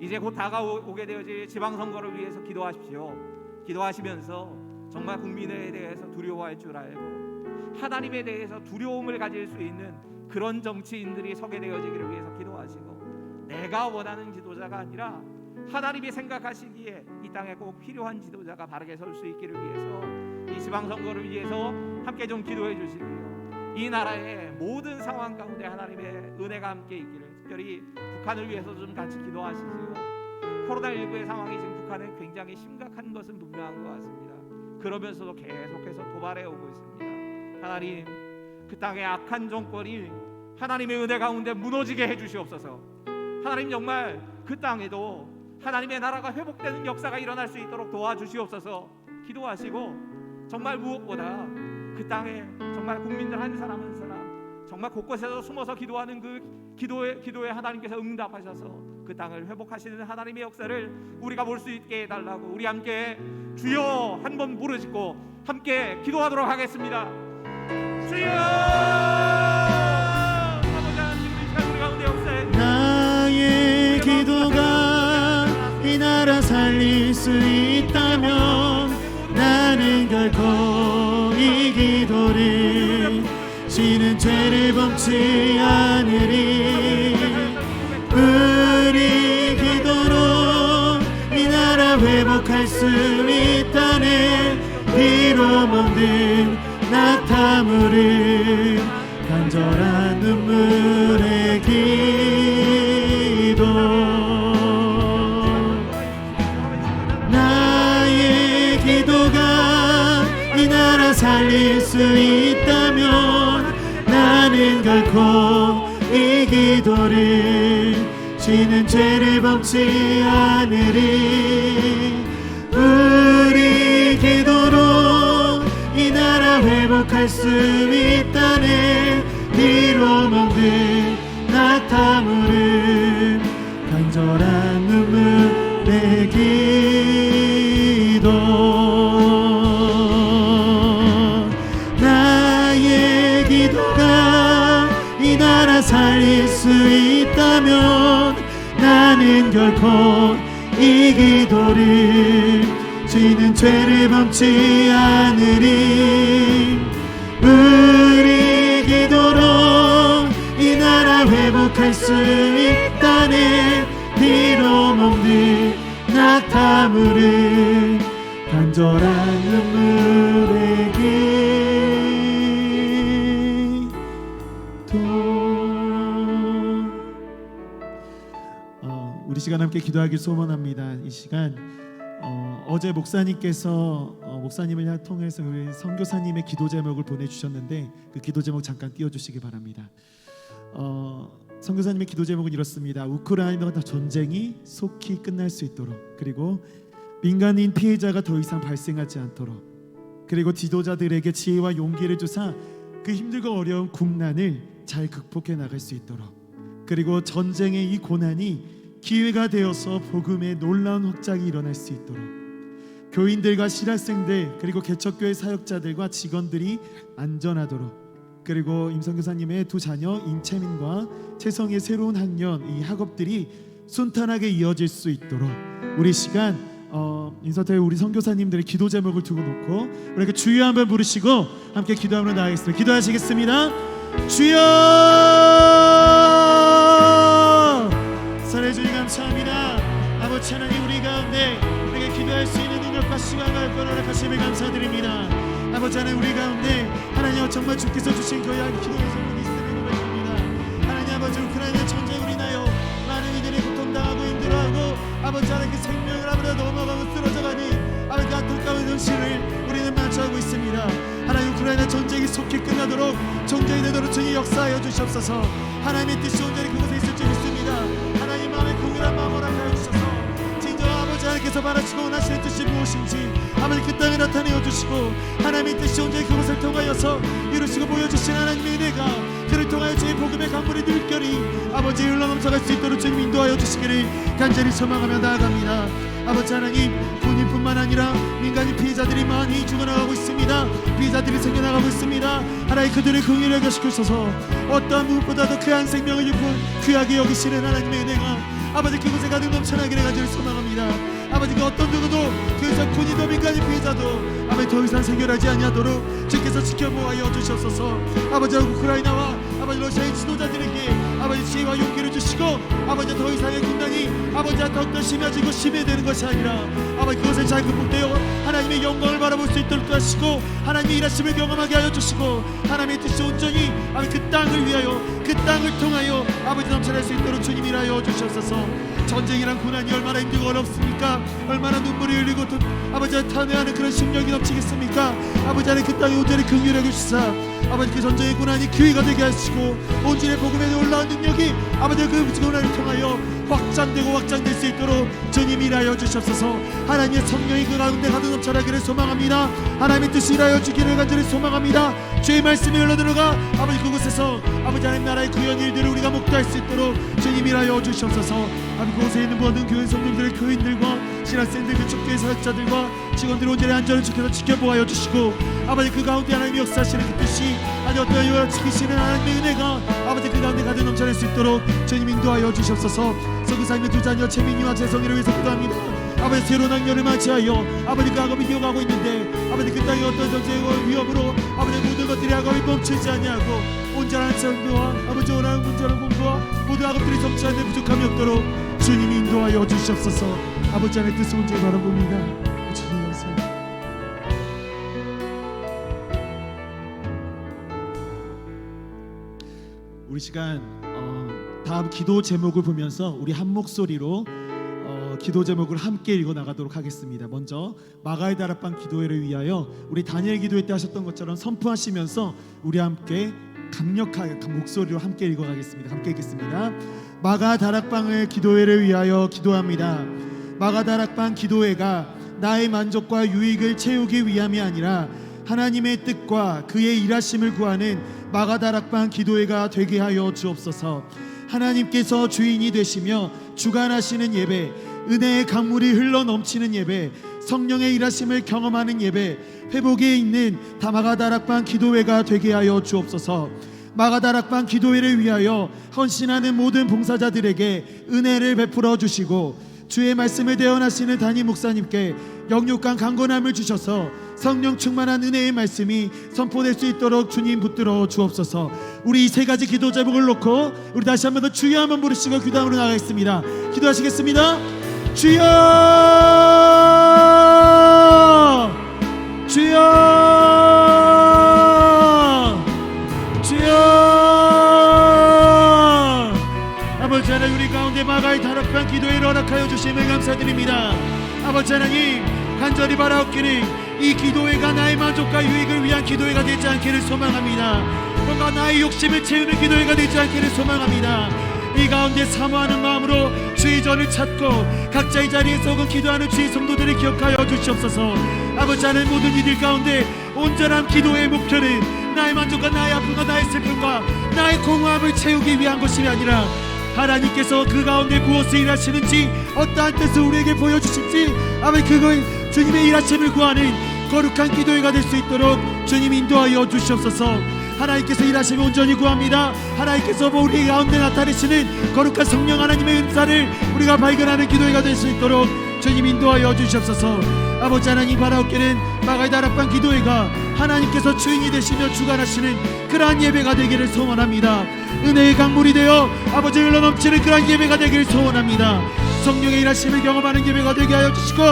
이제 곧 다가오게 되어질 지방선거를 위해서 기도하십시오. 기도하시면서 정말 국민에 대해서 두려워할 줄 알고 하나님에 대해서 두려움을 가질 수 있는 그런 정치인들이 서게 되어지기를 위해서 기도하시고, 내가 원하는 지도자가 아니라 하나님이 생각하시기에 이 땅에 꼭 필요한 지도자가 바르게 설 수 있기를 위해서 이 지방선거를 위해서 함께 좀 기도해 주시고요, 이 나라의 모든 상황 가운데 하나님의 은혜가 함께 있기를, 특별히 북한을 위해서 좀 같이 기도하시지요. 코로나19의 상황이 지금 북한에 굉장히 심각한 것은 분명한 것 같습니다. 그러면서도 계속해서 도발해 오고 있습니다. 하나님, 그 땅의 악한 정권이 하나님의 은혜 가운데 무너지게 해주시옵소서. 하나님, 정말 그 땅에도 하나님의 나라가 회복되는 역사가 일어날 수 있도록 도와주시옵소서 기도하시고, 정말 무엇보다 그 땅에 정말 국민들 한 사람 한 사람 정말 곳곳에서 숨어서 기도하는 그 기도에 하나님께서 응답하셔서 그 땅을 회복하시는 하나님의 역사를 우리가 볼 수 있게 해달라고, 우리 함께 주여 한번 부르짖고 함께 기도하도록 하겠습니다. 주여! 아버지 하나님, 우리 가운데 역사해 주시옵소서. 나의 기도가 이 나라 살릴 수 있다면 나는 결코 이 기도를 지는 죄를 범치 않으리. 우리 기도로 이 나라 회복할 수 있다네. 비록 없는 낙타물은 간절한 눈물의 기도. 나의 기도가 이 나라 살릴 수 있다면 나는 결코 이 기도를 지는 죄를 범치 않으리. 우리 기도로 이 나라 회복할 수 있다네. 비록 없는 낙타물은 간절한 눈물의 기도. 나의 기도가 이 나라 살릴 수 있다면 나는 결코 이 기도를 지는 죄를 범치 않으리. 우리 기도로 이 나라 회복할 수 있다네. 비록 없는 낙타물은 간절한 눈물의 기도. 우리 시간 함께 기도하길 소원합니다. 이 시간 어제 목사님께서 목사님을 통해서 우리 선교사님의 기도 제목을 보내주셨는데 그 기도 제목 잠깐 띄워주시기 바랍니다. 선교사님의 기도 제목은 이렇습니다. 우크라이나 전쟁이 속히 끝날 수 있도록, 그리고 민간인 피해자가 더 이상 발생하지 않도록, 그리고 지도자들에게 지혜와 용기를 주사 그 힘들고 어려운 국난을 잘 극복해 나갈 수 있도록, 그리고 전쟁의 이 고난이 기회가 되어서 복음의 놀라운 확장이 일어날 수 있도록, 교인들과 신학생들 그리고 개척교회 사역자들과 직원들이 안전하도록, 그리고 임선교사님의 두 자녀 임채민과 채성의 새로운 학년 이 학업들이 순탄하게 이어질 수 있도록 우리 시간 인서트에 우리 선교사님들의 기도 제목을 두고 놓고 우리가 주여 한번 부르시고 함께 기도하며 나가겠습니다. 기도하시겠습니다. 주여! 사랑해 주님 감사합니다. 아버지 하나님, 우리 가운데 우리가 기도할 수 있는 능력과 시간을 허락하심에 감사드립니다. 아버지 하나님, 우리 가운데 하나님 정말 주께서 주신 거야 기도의 선물이 있음을 고백합니다. 하나님 아버지, 우크라이나 전쟁으로 인하여 많은 이들이 고통당하고 힘들어하고 아버지 하나님 그 생명을 아버지 넘어가고 쓰러져가니 아버지 안타까운 현실을 우리는 마주하고 있습니다. 하나님, 우크라이나 전쟁이 속히 끝나도록 전쟁이 되도록 주님 역사하여 주시옵소서. 하나님의 뜻이 온전히 그곳에 있을 줄 믿습니다. 하나님 마음에 공연한 마음을 하여 주셔서 진정한 아버지 하나님께서 바라시고 원하시는 뜻이 무엇인지 아버지 그 땅에 나타내어 주시고 하나님의 뜻이 온전히 그것을 통하여서 이루시고 보여주신 하나님의 은혜가 그를 통하여 주의 복음의 강물이 늘결이 아버지 흘러넘쳐갈 수 있도록 주님 인도하여 주시기를 간절히 소망하며 나아갑니다. 아버지 하나님, 군인뿐만 아니라 민간인 피해자들이 많이 죽어나가고 있습니다. 피해자들이 생겨나가고 있습니다. 하나님, 그들을 긍휼히 여겨주셔서 어떠한 무엇보다도 그 한 생명을 귀하게 여기시는 하나님의 은혜가 아버지 그곳에 가득 넘쳐나기를 간절히 소망합니다. 아버지 그 어떤 누구도 그래서 군인도 민간인 피해자도 아버지 더 이상 생겨나지 아니하도록 주께서 지켜보아여 주시옵소서. 아버지 우크라이나와 아버지 러시아의 지도자들에게 아버지 지혜와 용기를 주시고 아버지 더 이상의 군단이 아버지 더욱더 심해지고 심해되는 것이 아니라 아버지 그것을 잘 극복되어 하나님의 영광을 바라볼 수 있도록 하시고 하나님의 일하심을 경험하게 하여 주시고 하나님의 뜻이 온전히 아버지 그 땅을 위하여 그 땅을 통하여 아버지 넘쳐날 수 있도록 주님 일하여 주시옵소서. 전쟁이란 고난이 얼마나 힘들고 어렵습니까? 얼마나 눈물이 흘리고 아버지 탄회하는 그런 심령이 넘치겠습니까? 아버지 안에 그 땅에 온전히 긍휼하게 주시사 아버지 그 전쟁의 고난이 기회가 되게 하시고 온전히 복음에 올라온 능력이 아버지 그 고난을 통하여 확장되고 확장될 수 있도록 주님 일하여 주시옵소서. 하나님의 성령이 그 가운데 가득 넘쳐나기를 소망합니다. 하나님의 뜻이 일하여 주기를 간절히 소망합니다. 주의 말씀이 흘러들어가 아버지 그곳에서 아버지 하나님 나라의 구현 일들을 우리가 목도할 수 있도록 주님 일하여 주시옵소서. 아버지 그곳에 있는 모든 교회 성도들의 교인들과 신학생들 그쪽교회 사역자들과 직원들 온전히 안전을 지켜서 지켜보아여 주시고 아버지 그 가운데 하나님의 역사하시는 그 뜻이 아니 어떤 요를 지키시는 하나님의 은혜가 아버지 그 가운데 가득 넘쳐날 수 있도록 주님 인도하여 주시옵소서. 서구사님의 두 자녀 최민희와 재성이를 위해서 기도합니다. 아버지 새로운 학년을 맞이하여 아버지 그 학업이 이어가고 있는데 아버지 그 땅의 어떤 전쟁과 위협으로 아버지 모든 것들이 학업이 멈추지 아니하고 온전한 전도와 아버지 원하는 온전한 공부와 모든 학업들이 성취하는 데 부족함이 없도록 주님 인도하여 주시옵소서. 아버지 안의 뜻을 온전히 바라봅니다. 주님 감사합니다. 우리 시간 다음 기도 제목을 보면서 우리 한 목소리로 기도 제목을 함께 읽어 나가도록 하겠습니다. 먼저 마가의 다락방 기도회를 위하여 우리 다니엘 기도회 때 하셨던 것처럼 선포하시면서 우리 함께 강력하게 목소리로 함께 읽어가겠습니다. 함께 읽겠습니다. 마가 다락방을 기도회를 위하여 기도합니다. 마가 다락방 기도회가 나의 만족과 유익을 채우기 위함이 아니라 하나님의 뜻과 그의 일하심을 구하는 마가 다락방 기도회가 되게 하여 주옵소서. 하나님께서 주인이 되시며 주관하시는 예배, 은혜의 강물이 흘러 넘치는 예배, 성령의 일하심을 경험하는 예배, 회복에 있는 마가 다락방 기도회가 되게 하여 주옵소서. 마가 다락방 기도회를 위하여 헌신하는 모든 봉사자들에게 은혜를 베풀어 주시고 주의 말씀을 대언하시는 담임 목사님께 영육간 강건함을 주셔서 성령 충만한 은혜의 말씀이 선포될 수 있도록 주님 붙들어 주옵소서. 우리 이 세 가지 기도 제목을 놓고 우리 다시 한번 더 주여 한번 부르시고 기도함으로 나가겠습니다. 기도하시겠습니다. 주여 주여 주여. 아버지 하나님 우리 가운데 마가의 다락방 기도회를 허락하여 주심을 감사드립니다. 아버지 하나님 간절히 바라옵기를 이 기도회가 나의 만족과 유익을 위한 기도회가 되지 않기를 소망합니다. 뭔가 나의 욕심을 채우는 기도회가 되지 않기를 소망합니다. 이 가운데 사모하는 마음으로 주의 전을 찾고 각자의 자리에서 혹은 기도하는 주의 성도들을 기억하여 주시옵소서. 아버지 하나님 모든 이들 가운데 온전한 기도의 목표는 나의 만족과 나의 아픔과 나의 슬픔과 나의 공허함을 채우기 위한 것이 아니라 하나님께서 그 가운데 무엇을 일하시는지 어떠한 뜻을 우리에게 보여주실지 아버지 그걸 주님의 일하심을 구하는 거룩한 기도회가 될 수 있도록 주님 인도하여 주시옵소서. 하나님께서 일하심을 온전히 구합니다. 하나님께서 우리 가운데 나타내시는 거룩한 성령 하나님의 은사를 우리가 발견하는 기도회가 될 수 있도록 주님 인도하여 주시옵소서. 아버지 하나님 바라옵기는 마가의 다락방 기도회가 하나님께서 주인이 되시며 주관하시는 그러한 예배가 되기를 소원합니다. 은혜의 강물이 되어 아버지 흘러 넘치는 그러한 예배가 되기를 소원합니다. 성령의 일하심을 경험하는 예배가 되게 하여 주시고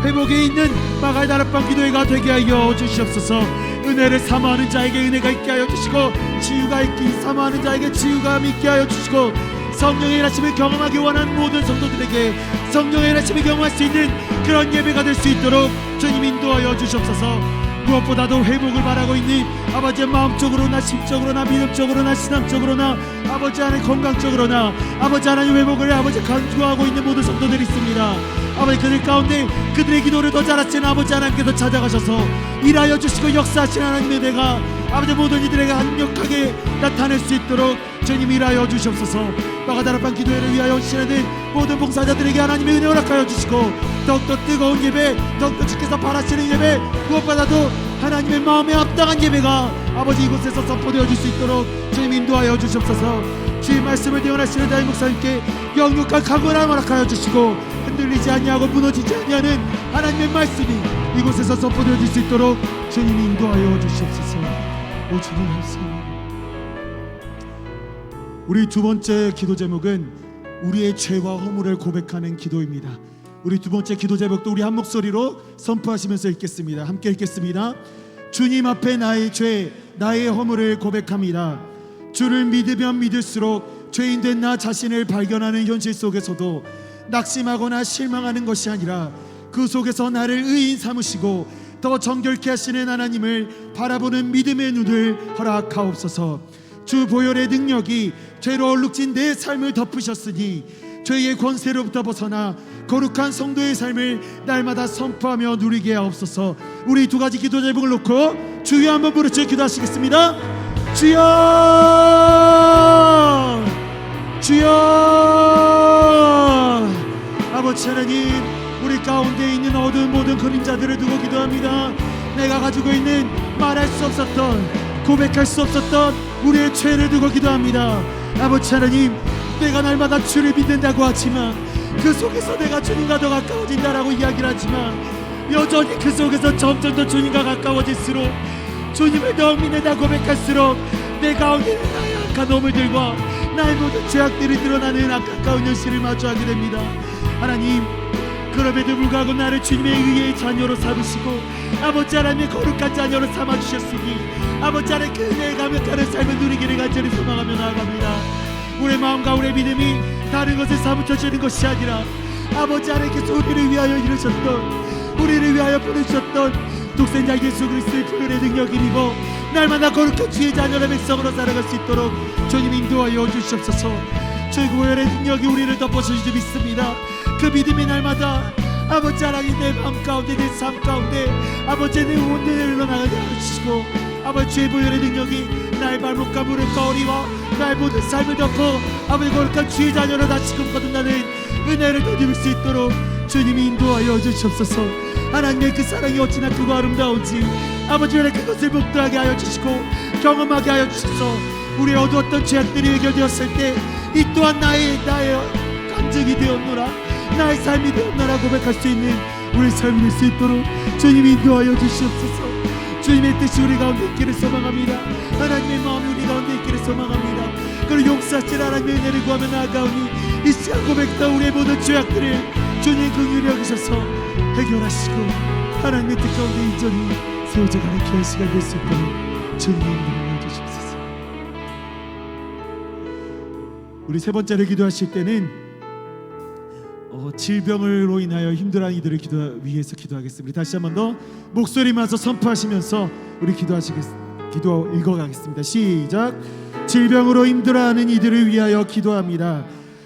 회복에 있는 마가의 다락방 기도회가 되게 하여 주시옵소서. 은혜를 사모하는 자에게 은혜가 있게 하여 주시고 치유가 있기 사모하는 자에게 치유가 있게 하여 주시고 성령의 일하심을 경험하기 원하는 모든 성도들에게 성령의 일하심을 경험할 수 있는 그런 예배가 될 수 있도록 주님 인도하여 주시옵소서. 무엇보다도 회복을 바라고 있는 아버지의 마음적으로나 심적으로나 믿음적으로나 신앙적으로나 아버지 하나님 건강적으로나 아버지 하나님 회복을 아버지 간구하고 있는 모든 성도들이 있습니다. 아버지 그들 가운데 그들의 기도를 더 잘하시는 아버지 하나님께서 찾아가셔서 일하여 주시고 역사하시는 하나님의 은혜가 아버지 모든 이들에게 강력하게 나타낼 수 있도록 주님 일하여 주시옵소서. 마가 다락방 기도회를 위하여 헌신하는 모든 봉사자들에게 하나님의 은혜 허락하여 주시고 더욱더 뜨거운 예배 더욱더 주께서 바라시는 예배 무엇보다도 하나님의 마음에 합당한 예배가 아버지 이곳에서 선포되어질 수 있도록 주님 인도하여 주시옵소서. 주의 말씀을 대언하시는 다임 목사님께 영육한 강건함을 허락하여 주시고 흔들리지 아니하고 무너지지 아니하는 하나님의 말씀이 이곳에서 선포되어질 수 있도록 주님 인도하여 주시옵소서. 오 주님 감사합니다. 우리 두 번째 기도 제목은 우리의 죄와 허물을 고백하는 기도입니다. 우리 두 번째 기도 제목도 우리 한 목소리로 선포하시면서 읽겠습니다. 함께 읽겠습니다. 주님 앞에 나의 죄, 나의 허물을 고백합니다. 주를 믿으면 믿을수록 죄인된 나 자신을 발견하는 현실 속에서도 낙심하거나 실망하는 것이 아니라 그 속에서 나를 의인 삼으시고 더 정결케 하시는 하나님을 바라보는 믿음의 눈을 허락하옵소서. 주 보혈의 능력이 죄로 얼룩진 내 삶을 덮으셨으니 죄의 권세로부터 벗어나 거룩한 성도의 삶을 날마다 선포하며 누리게 하옵소서. 우리 두 가지 기도 제목을 놓고 주여 한번 부르짖어 기도하시겠습니다. 주여, 주여. 아버지 하나님, 우리 가운데 있는 어두운 모든 그림자들을 두고 기도합니다. 내가 가지고 있는 말할 수 없었던, 고백할 수 없었던 우리의 죄를 두고 기도합니다. 아버지 하나님, 내가 날마다 주를 믿는다고 하지만 그 속에서 내가 주님과 더 가까워진다라고 이야기를 하지만 여전히 그 속에서 점점 더 주님과 가까워질수록, 주님을 더 믿는다 고백할수록 내 가운데 있는 나의 악한 허물들과 나의 모든 죄악들이 드러나는 안타까운 현실을 마주하게 됩니다. 하나님, 그럼에도 불구하고 나를 주님의 의의 자녀로 삼으시고 아버지 하나님의 거룩한 자녀로 삼아주셨으니 아버지 하나님 그 은혜에 감격하는 삶을 누리기를 간절히 소망하며 나아갑니다. 우리의 마음과 우리의 믿음이 다른 것에 사무쳐지는 것이 아니라 아버지 하나님께서 우리를 위하여 이루셨던, 우리를 위하여 보내주셨던 독생자 예수 그리스도의 보혈의 능력을 입어 날마다 거룩한 주의 자녀의 백성으로 살아갈 수 있도록 주님 인도하여 주시옵소서. 주의 보혈의 능력이 우리를 덮어주시지 믿습니다. 그 믿음이 날마다 아버지 하나님 내 마음 가운데, 내 삶 가운데 아버지 내 온전히 흘러나가게 하시고 아버지 주의 보혈의 능력이 나의 발목과 무릎과 허리와 나의 모든 삶을 덮어 아버지 거룩한 주의 자녀로 다시금 거듭나는 은혜를 더 누릴 수 있도록 주님이 인도하여 주시옵소서. 하나님의 그 사랑이 어찌나 크고 아름다운지 아버지 하나님 그것을 목도하게 하여 주시고 경험하게 하여 주셔서 우리의 어두웠던 죄악들이 해결되었을 때 이 또한 나의 간증이 되었노라, 나의 삶이 되었노라 고백할 수 있는 우리 삶이 될 수 있도록 주님이 인도하여 주시옵소서. 주님의 뜻이 우리 가운데 있기를 소망합니다. 하나님의 마음이 우리 가운데 있기를 소망합니다. 그리고 용서하실 하나님의 은혜를 구하며 나아가오니 이 시간 고백했던 우리의 모든 죄악들을 주님 긍휼히 여기셔서 해결하시고 하나님의 뜻 가운데 인전이 세워져가는 귀한 시간 될 수 있도록 주님의 인도하여 주시옵소서. 우리 세 번째로 기도하실 때는 질병으로 인하여 힘들어하는 이들을 위해서 기도하겠습니다. 다시 한 번 더 목소리만서 선포하시면서 우리 기도 읽어가겠습니다. 시작. 질병으로 힘들어하는 이들을 위하여 기도합니다.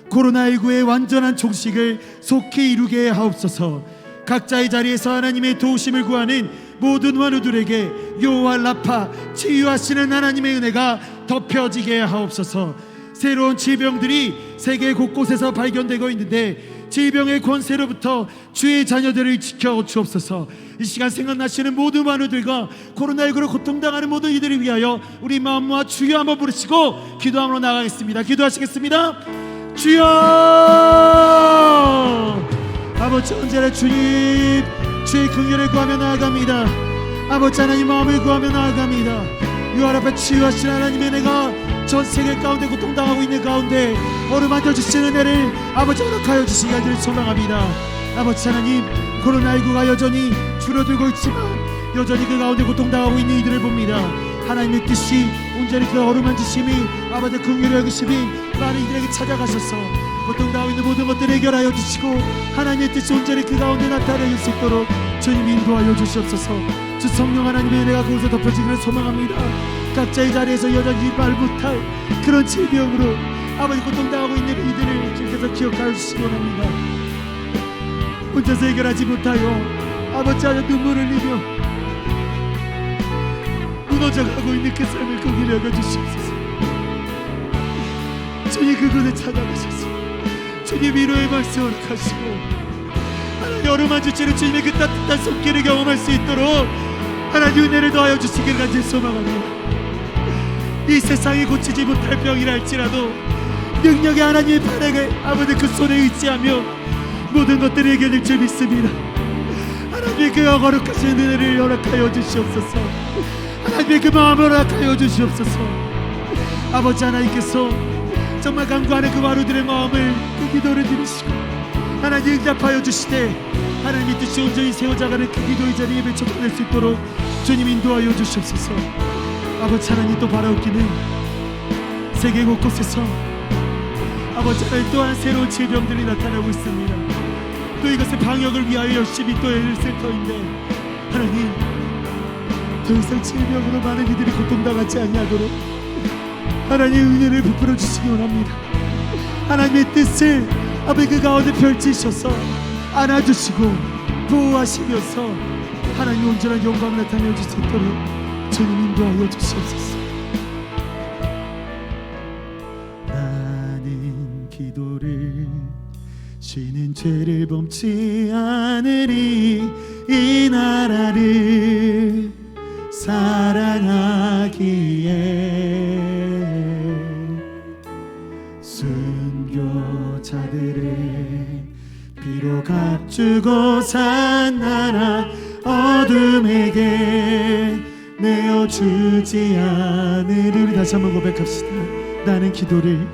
코로나19의 완전한 종식을 속히 이루게 하옵소서. 각자의 자리에서 하나님의 도우심을 구하는 모든 환우들에게 여호와 라파 치유하시는 하나님의 은혜가 덮여지게 하옵소서. 새로운 질병들이 세계 곳곳에서 발견되고 있는데 질병의 권세로부터 주의 자녀들을 지켜 주옵소서. 이 시간 생각나시는 모든 환우들과 코로나19로 고통당하는 모든 이들을 위하여 우리 마음과 주여 한번 부르시고 기도함으로 나가겠습니다. 기도하시겠습니다. 주여, 아버지 언제나 주님 주의 긍휼을 구하며 나아갑니다. 아버지 하나님 마음을 구하며 나아갑니다. 유아 앞에 치유하신 하나님의 은혜가 전 세계 가운데 고통당하고 있는 가운데 어루만져 주시는 은혜를 아버지 허락하여 주시기를 소망합니다. 아버지 하나님, 코로나19가 여전히 줄어들고 있지만 여전히 그 가운데 고통당하고 있는 이들을 봅니다. 하나님의 뜻이 온전히 그 어루만지심이 아버지 긍휼히 여기심이 많은 이들에게 찾아가셔서 고통당하고 있는 모든 것들을 해결하여 주시고 하나님의 뜻이 온전히 그 가운데 나타낼 수 있도록 주님 인도하여 주시옵소서. 주 성령 하나님의 은혜가 그곳에 덮여지기를 소망합니다. 각자의 자리에서 여전히 말 못할 그런 질병으로 아버지 고통당하고 있는 이들을 주께서 기억하여 주시기 원합니다. 혼자서 해결하지 못하여 아버지 하나님 눈물을 흘리며 무너져가고 있는 그 삶을 긍휼히 여겨주시옵소서. 주님 그곳에 찾아가셔서 주님 위로의 말씀 허락하시고 하나님 어루만지시는 주님의 그 따뜻한 손길을 경험할 수 있도록 하나님 은혜를 더하여 주시기를 간절히 소망합니다. 이 세상이 고치지 못할 병이라 할지라도 능력의 하나님의 발에게 아버지 그 손에 의지하며 모든 것들을 해결될 줄 믿습니다. 하나님의 그 거룩하신 은혜를 허락하여 주시옵소서. 하나님의 그 마음을 허락하여 주시옵소서. 아버지 하나님께서 정말 간구하는 그 와루들의 마음을 그 기도를 들으시고 하나님 응답하여 주시되 하나님의 뜻이 온전히 세워져가는 그 기도의 자리에 배척될 수 있도록 주님 인도하여 주시옵소서. 아버지 하나님 또 바라옵기는 세계 곳곳에서 아버지 하나님 또한 새로운 질병들이 나타나고 있습니다. 또 이것의 방역을 위하여 열심히 또 애를 쓸 터인데 하나님 더 이상 질병으로 많은 이들이 고통당하지 아니하도록 하나님의 은혜를 베풀어 주시기 원합니다. 하나님의 뜻을 아버지 그 가운데 펼치셔서 안아주시고 보호하시면서 하나님의 온전한 영광을 나타내어 주실 수 있도록 주님 인도하여 주시옵소서. 나는 기도를 쉬는 죄를 범치 않으리 이 나라를 사랑하기에 순교자들의 피로 값주고 산 나라 어둠에게 내어주지 않으리. 우리 다시 한번 고백합시다. 나는 기도를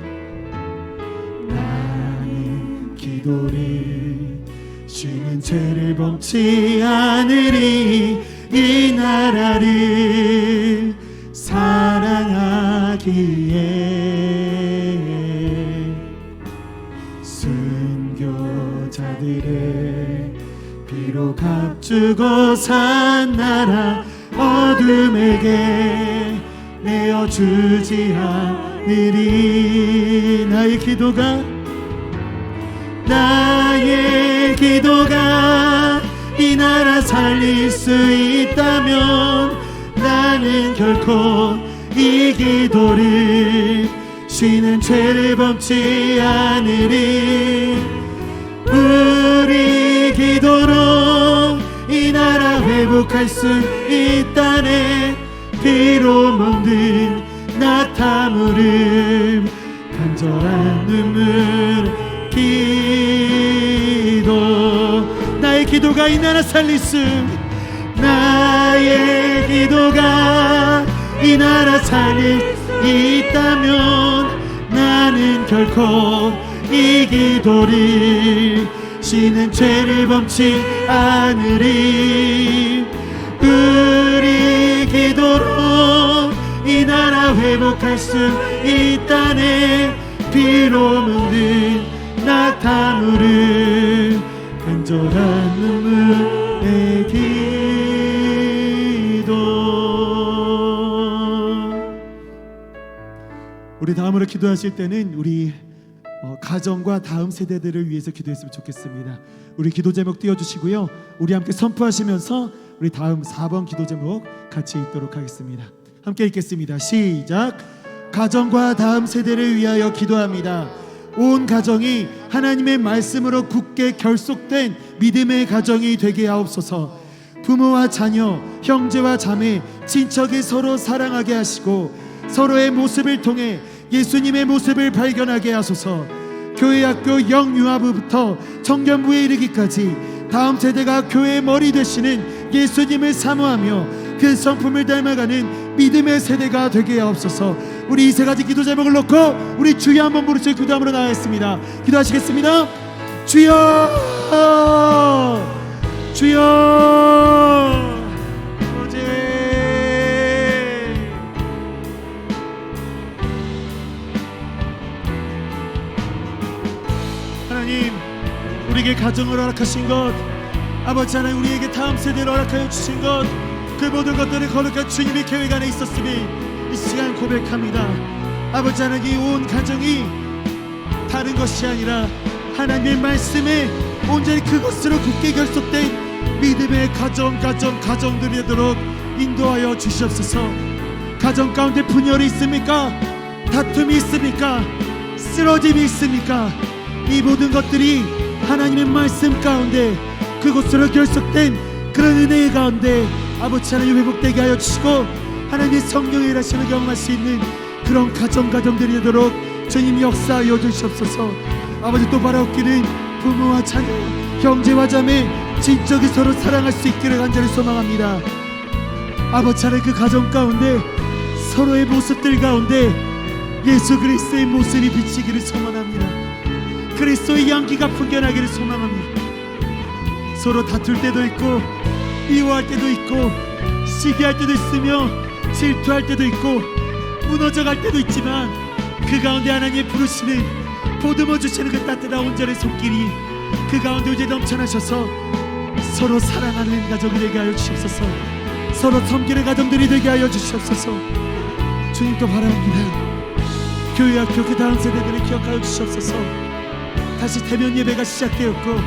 쉬는 죄를 범치 않으리 이 나라를 사랑하기에 순교자들의 피로 값주고 산 나라 어둠에게 내어주지 않으리. 나의 기도가 이 나라 살릴 수 있다면 나는 결코 이 기도를 쉬는 죄를 범치 않으리. 우리 기도로 이 나라 회복할 수 있다네. 피로 먹는 나타 물음 간절한 눈물 기도. 나의 기도가 이 나라 살릴 수 나의 기도가 이 나라 살릴 수 있다면 나는 결코 이 기도를 쉬는 죄를 범치 않으리. 우리 기도로 이 나라 회복할 수 있다네. 피로 묻는 나타 물음 간절한 눈물의 기도. 우리 다음으로 기도하실 때는 우리 가정과 다음 세대들을 위해서 기도했으면 좋겠습니다. 우리 기도 제목 띄워주시고요. 우리 함께 선포하시면서 우리 다음 4번 기도 제목 같이 읽도록 하겠습니다. 함께 읽겠습니다. 시작. 가정과 다음 세대를 위하여 기도합니다. 온 가정이 하나님의 말씀으로 굳게 결속된 믿음의 가정이 되게 하옵소서. 부모와 자녀, 형제와 자매, 친척이 서로 사랑하게 하시고 서로의 모습을 통해 예수님의 모습을 발견하게 하소서. 교회 학교 영유아부부터 청년부에 이르기까지 다음 세대가 교회의 머리 되시는 예수님을 사모하며 그 성품을 닮아가는 믿음의 세대가 되게 하옵소서. 우리 이 세 가지 기도 제목을 놓고 우리 주여 한번 부르시고 기도함으로 나아가겠습니다. 기도하시겠습니다. 주여, 주여. 하나님, 우리에게 가정을 허락하신 것, 아버지 하나님 우리에게 다음 세대를 허락하여 주신 것, 그 모든 것들을 거룩한 주님의 계획 안에 있었음을 이 시간 고백합니다. 아버지 하나님, 온 가정이 다른 것이 아니라 하나님의 말씀에 온전히 그것으로 굳게 결속된 믿음의 가정들이 되도록 인도하여 주시옵소서. 가정 가운데 분열이 있습니까? 다툼이 있습니까? 쓰러짐이 있습니까? 이 모든 것들이 하나님의 말씀 가운데 그곳으로 결속된 그런 은혜의 가운데 아버지 하나님 회복되게 하여 주시고 하나님의 성령의 일하심을 경험할 수 있는 그런 가정들이 되도록 주님 역사하여 주시옵소서. 아버지, 또 바라옵기는 부모와 자녀, 형제와 자매, 친척이 서로 사랑할 수 있기를 간절히 소망합니다. 아버지 하나님, 그 가정 가운데 서로의 모습들 가운데 예수 그리스도의 모습이 비치기를 소망합니다. 그리스도의 향기가 풍겨나기를 소망합니다. 서로 다툴 때도 있고 미워할 때도 있고 시기할 때도 있으며 질투할 때도 있고 무너져갈 때도 있지만 그 가운데 하나님의 부르시는 보듬어 주시는 그 따뜻한 온전의 손길이 그 가운데 이제 넘쳐나셔서 서로 사랑하는 가족이 되게 하여 주시옵소서. 서로 섬기는 가정들이 되게 하여 주시옵소서. 주님도 바랍니다. 교회 학교 그 다음 세대들을 기억하여 주시옵소서. 다시 대면 예배가 시작되었고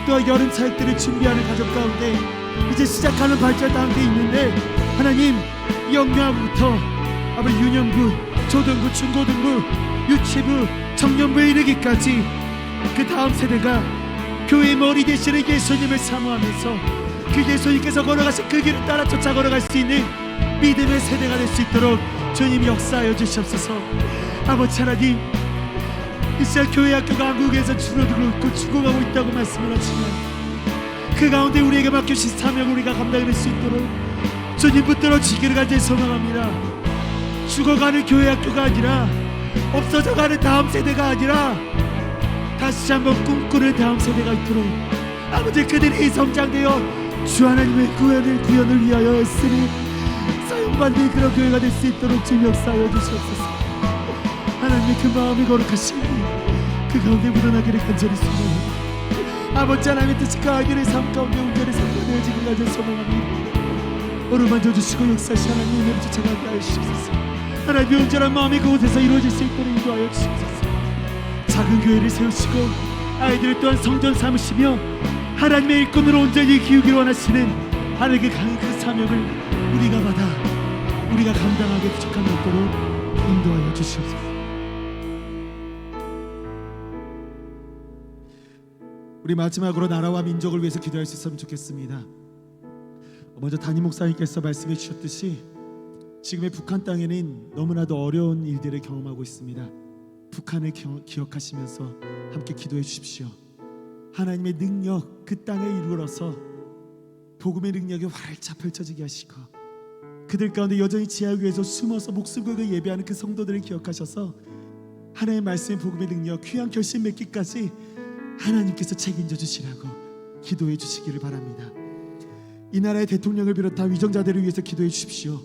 또 여름 사역들을 준비하는 가족 가운데 이제 시작하는 발전 가운데 있는데 하나님 영유아부터 아버지 유년부, 초등부, 중고등부, 유치부, 청년부에 이르기까지 그 다음 세대가 교회의 머리 되시는 예수님을 사모하면서 그 예수님께서 걸어가신 그 길을 따라 쫓아 걸어갈 수 있는 믿음의 세대가 될 수 있도록 주님 역사하여 주시옵소서. 아버지 하나님, 이 시간 교회 학교가 한국에서 줄어들고 있고 죽어가고 있다고 말씀을 하지만 그 가운데 우리에게 맡겨주신 사명을 우리가 감당할 수 있도록 주님 붙들어 주기를 간절히 소망합니다. 죽어가는 교회 학교가 아니라 없어져가는 다음 세대가 아니라 다시 한번 꿈꾸는 다음 세대가 있도록 아버지 그들이 성장되어 주 하나님의 구원을 위하여 애쓰는 사용받는 그런 교회가 될 수 있도록 주님 역사하여 주시옵소서. 하나님의 그 마음이 거룩하시니 그 가운데 묻어나기를 간절히 소망합니다. 아버지 하나님의 뜻이 그 아기를 삶 가운데 온전히 성취되어지기를 간절히 소망합니다. 어루만져 주시고 역사하시 하나님의 은혜를 쫓아가게 하여 주시옵소서. 하나님의 온전한 마음이 그곳에서 이루어질 수 있도록 인도하여 주시옵소서. 작은 교회를 세우시고 아이들을 또한 성전 삼으시며 하나님의 일꾼으로 온전히 기우기를 원하시는 하나님의 강한 그 사명을 우리가 받아 우리가 감당하게 부족함이 없도록 인도하여 주시옵소서. 우리 마지막으로 나라와 민족을 위해서 기도할 수 있으면 좋겠습니다. 먼저 담임 목사님께서 말씀해 주셨듯이 지금의 북한 땅에는 너무나도 어려운 일들을 경험하고 있습니다. 북한을 기억하시면서 함께 기도해 주십시오. 하나님의 능력 그 땅에 이루어서 복음의 능력이 활짝 펼쳐지게 하시고 그들 가운데 여전히 지하교회에서 숨어서 목숨 걸고 예배하는 그 성도들을 기억하셔서 하나님의 말씀의 복음의 능력 귀한 결심 맺기까지 하나님께서 책임져 주시라고 기도해 주시기를 바랍니다. 이 나라의 대통령을 비롯한 위정자들을 위해서 기도해 주십시오.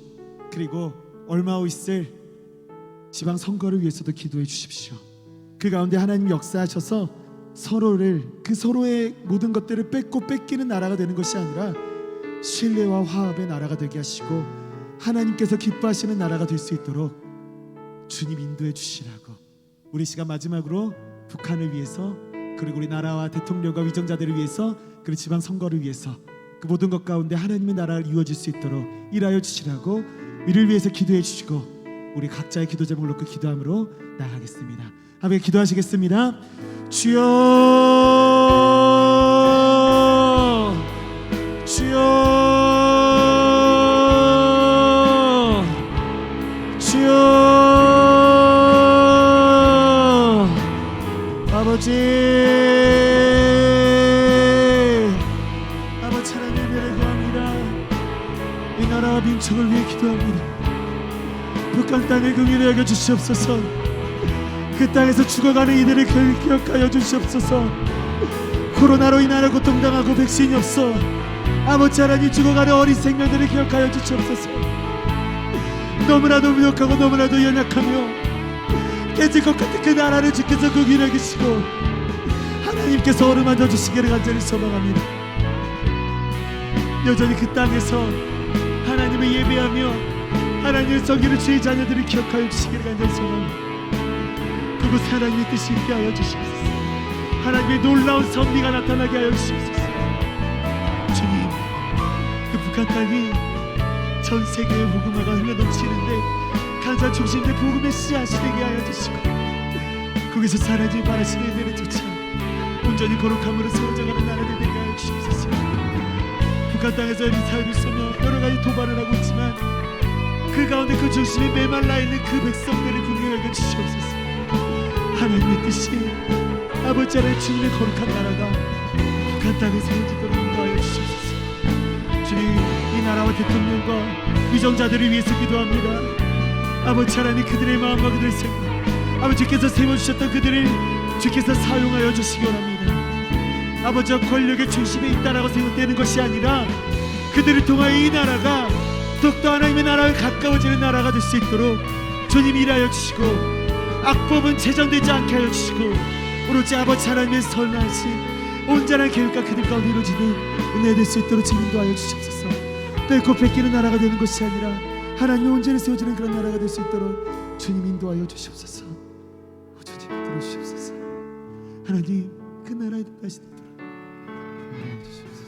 그리고 얼마 후 있을 지방 선거를 위해서도 기도해 주십시오. 그 가운데 하나님 역사하셔서 서로의 모든 것들을 뺏고 뺏기는 나라가 되는 것이 아니라 신뢰와 화합의 나라가 되게 하시고 하나님께서 기뻐하시는 나라가 될 수 있도록 주님 인도해 주시라고 우리 시간 마지막으로 북한을 위해서 그리고 우리 나라와 대통령과 위정자들을 위해서 그리고 지방 선거를 위해서 그 모든 것 가운데 하나님의 나라를 이루어질 수 있도록 일하여 주시라고 이를 위해서 기도해 주시고 우리 각자의 기도 제목을 놓고 기도함으로 나아가겠습니다. 함께 기도하시겠습니다. 주여 주여 주여 아버지 하나님의 은혜를 구합니다. 이 나라와 민족을 위해 기도합니다. 북한 땅에 긍휼히 여겨 주시옵소서. 그 땅에서 죽어가는 이들을 기억하여 주시옵소서. 코로나로 인하여 고통당하고 백신이 없어 아버지 하나님 죽어가는 어린 생명들을 기억하여 주시옵소서. 너무나도 무력하고 너무나도 연약하며 깨질 것 같은 그 나라를 주께서 긍휼히 여기시고 하나님께서 어루만져 주시기를 간절히 소망합니다. 여전히 그 땅에서 하나님을 예배하며 하나님의 성기를 주의 자녀들을 기억하여 주시기를 간절히 소망합니다. 그곳에 하나님의 뜻이 있게 하여 주시옵소서. 하나님의 놀라운 섭리가 나타나게 하여 주시옵소서. 주님, 그 북한 땅이 전 세계의 복음화가 흘러넘치는데 가장 중심된 복음의 씨앗이 되게 하여 주시고 거기서 사라지기 바라시는 은혜를 쫓아 온전히 거룩함으로 세워져가는 나라를 되게 하여 주시옵소서. 북한 땅에서 이 사회를 쏘며 여러 가지 도발을 하고 있지만 그 가운데 그 중심에 메말라 있는 그 백성들을 긍휼히 여겨 주시옵소서. 하나님의 뜻이 아버지 하나님 주님의 거룩한 나라가 북한 땅에 세워지도록 인도하여 주시옵소서. 주님, 이 나라와 대통령과 위정자들을 위해서 기도합니다. 아버지 하나님 그들의 마음과 그들의 생각 아버지께서 세워주셨던 그들을 주께서 사용하여 주시기 원합니다. 아버지와 권력의 중심에 있다라고 생각되는 것이 아니라 그들을 통하여 이 나라가 더욱더 하나님의 나라에 가까워지는 나라가 될 수 있도록 주님이 일하여 주시고 악법은 재정되지 않게 하여 주시고 오로지 아버지 하나님의 선하신 온전한 계획과 그들 가운데 이루어지는 은혜 될 수 있도록 주님 인도하여 주시옵소서. 떼고 뺏기는 나라가 되는 것이 아니라 하나님의 온전히 세워지는 그런 나라가 될 수 있도록 주님 인도하여 주시옵소서. 주님 들어주시옵소서. 하나님 그 나라에 다시 있도록 인도하여 주시옵소서.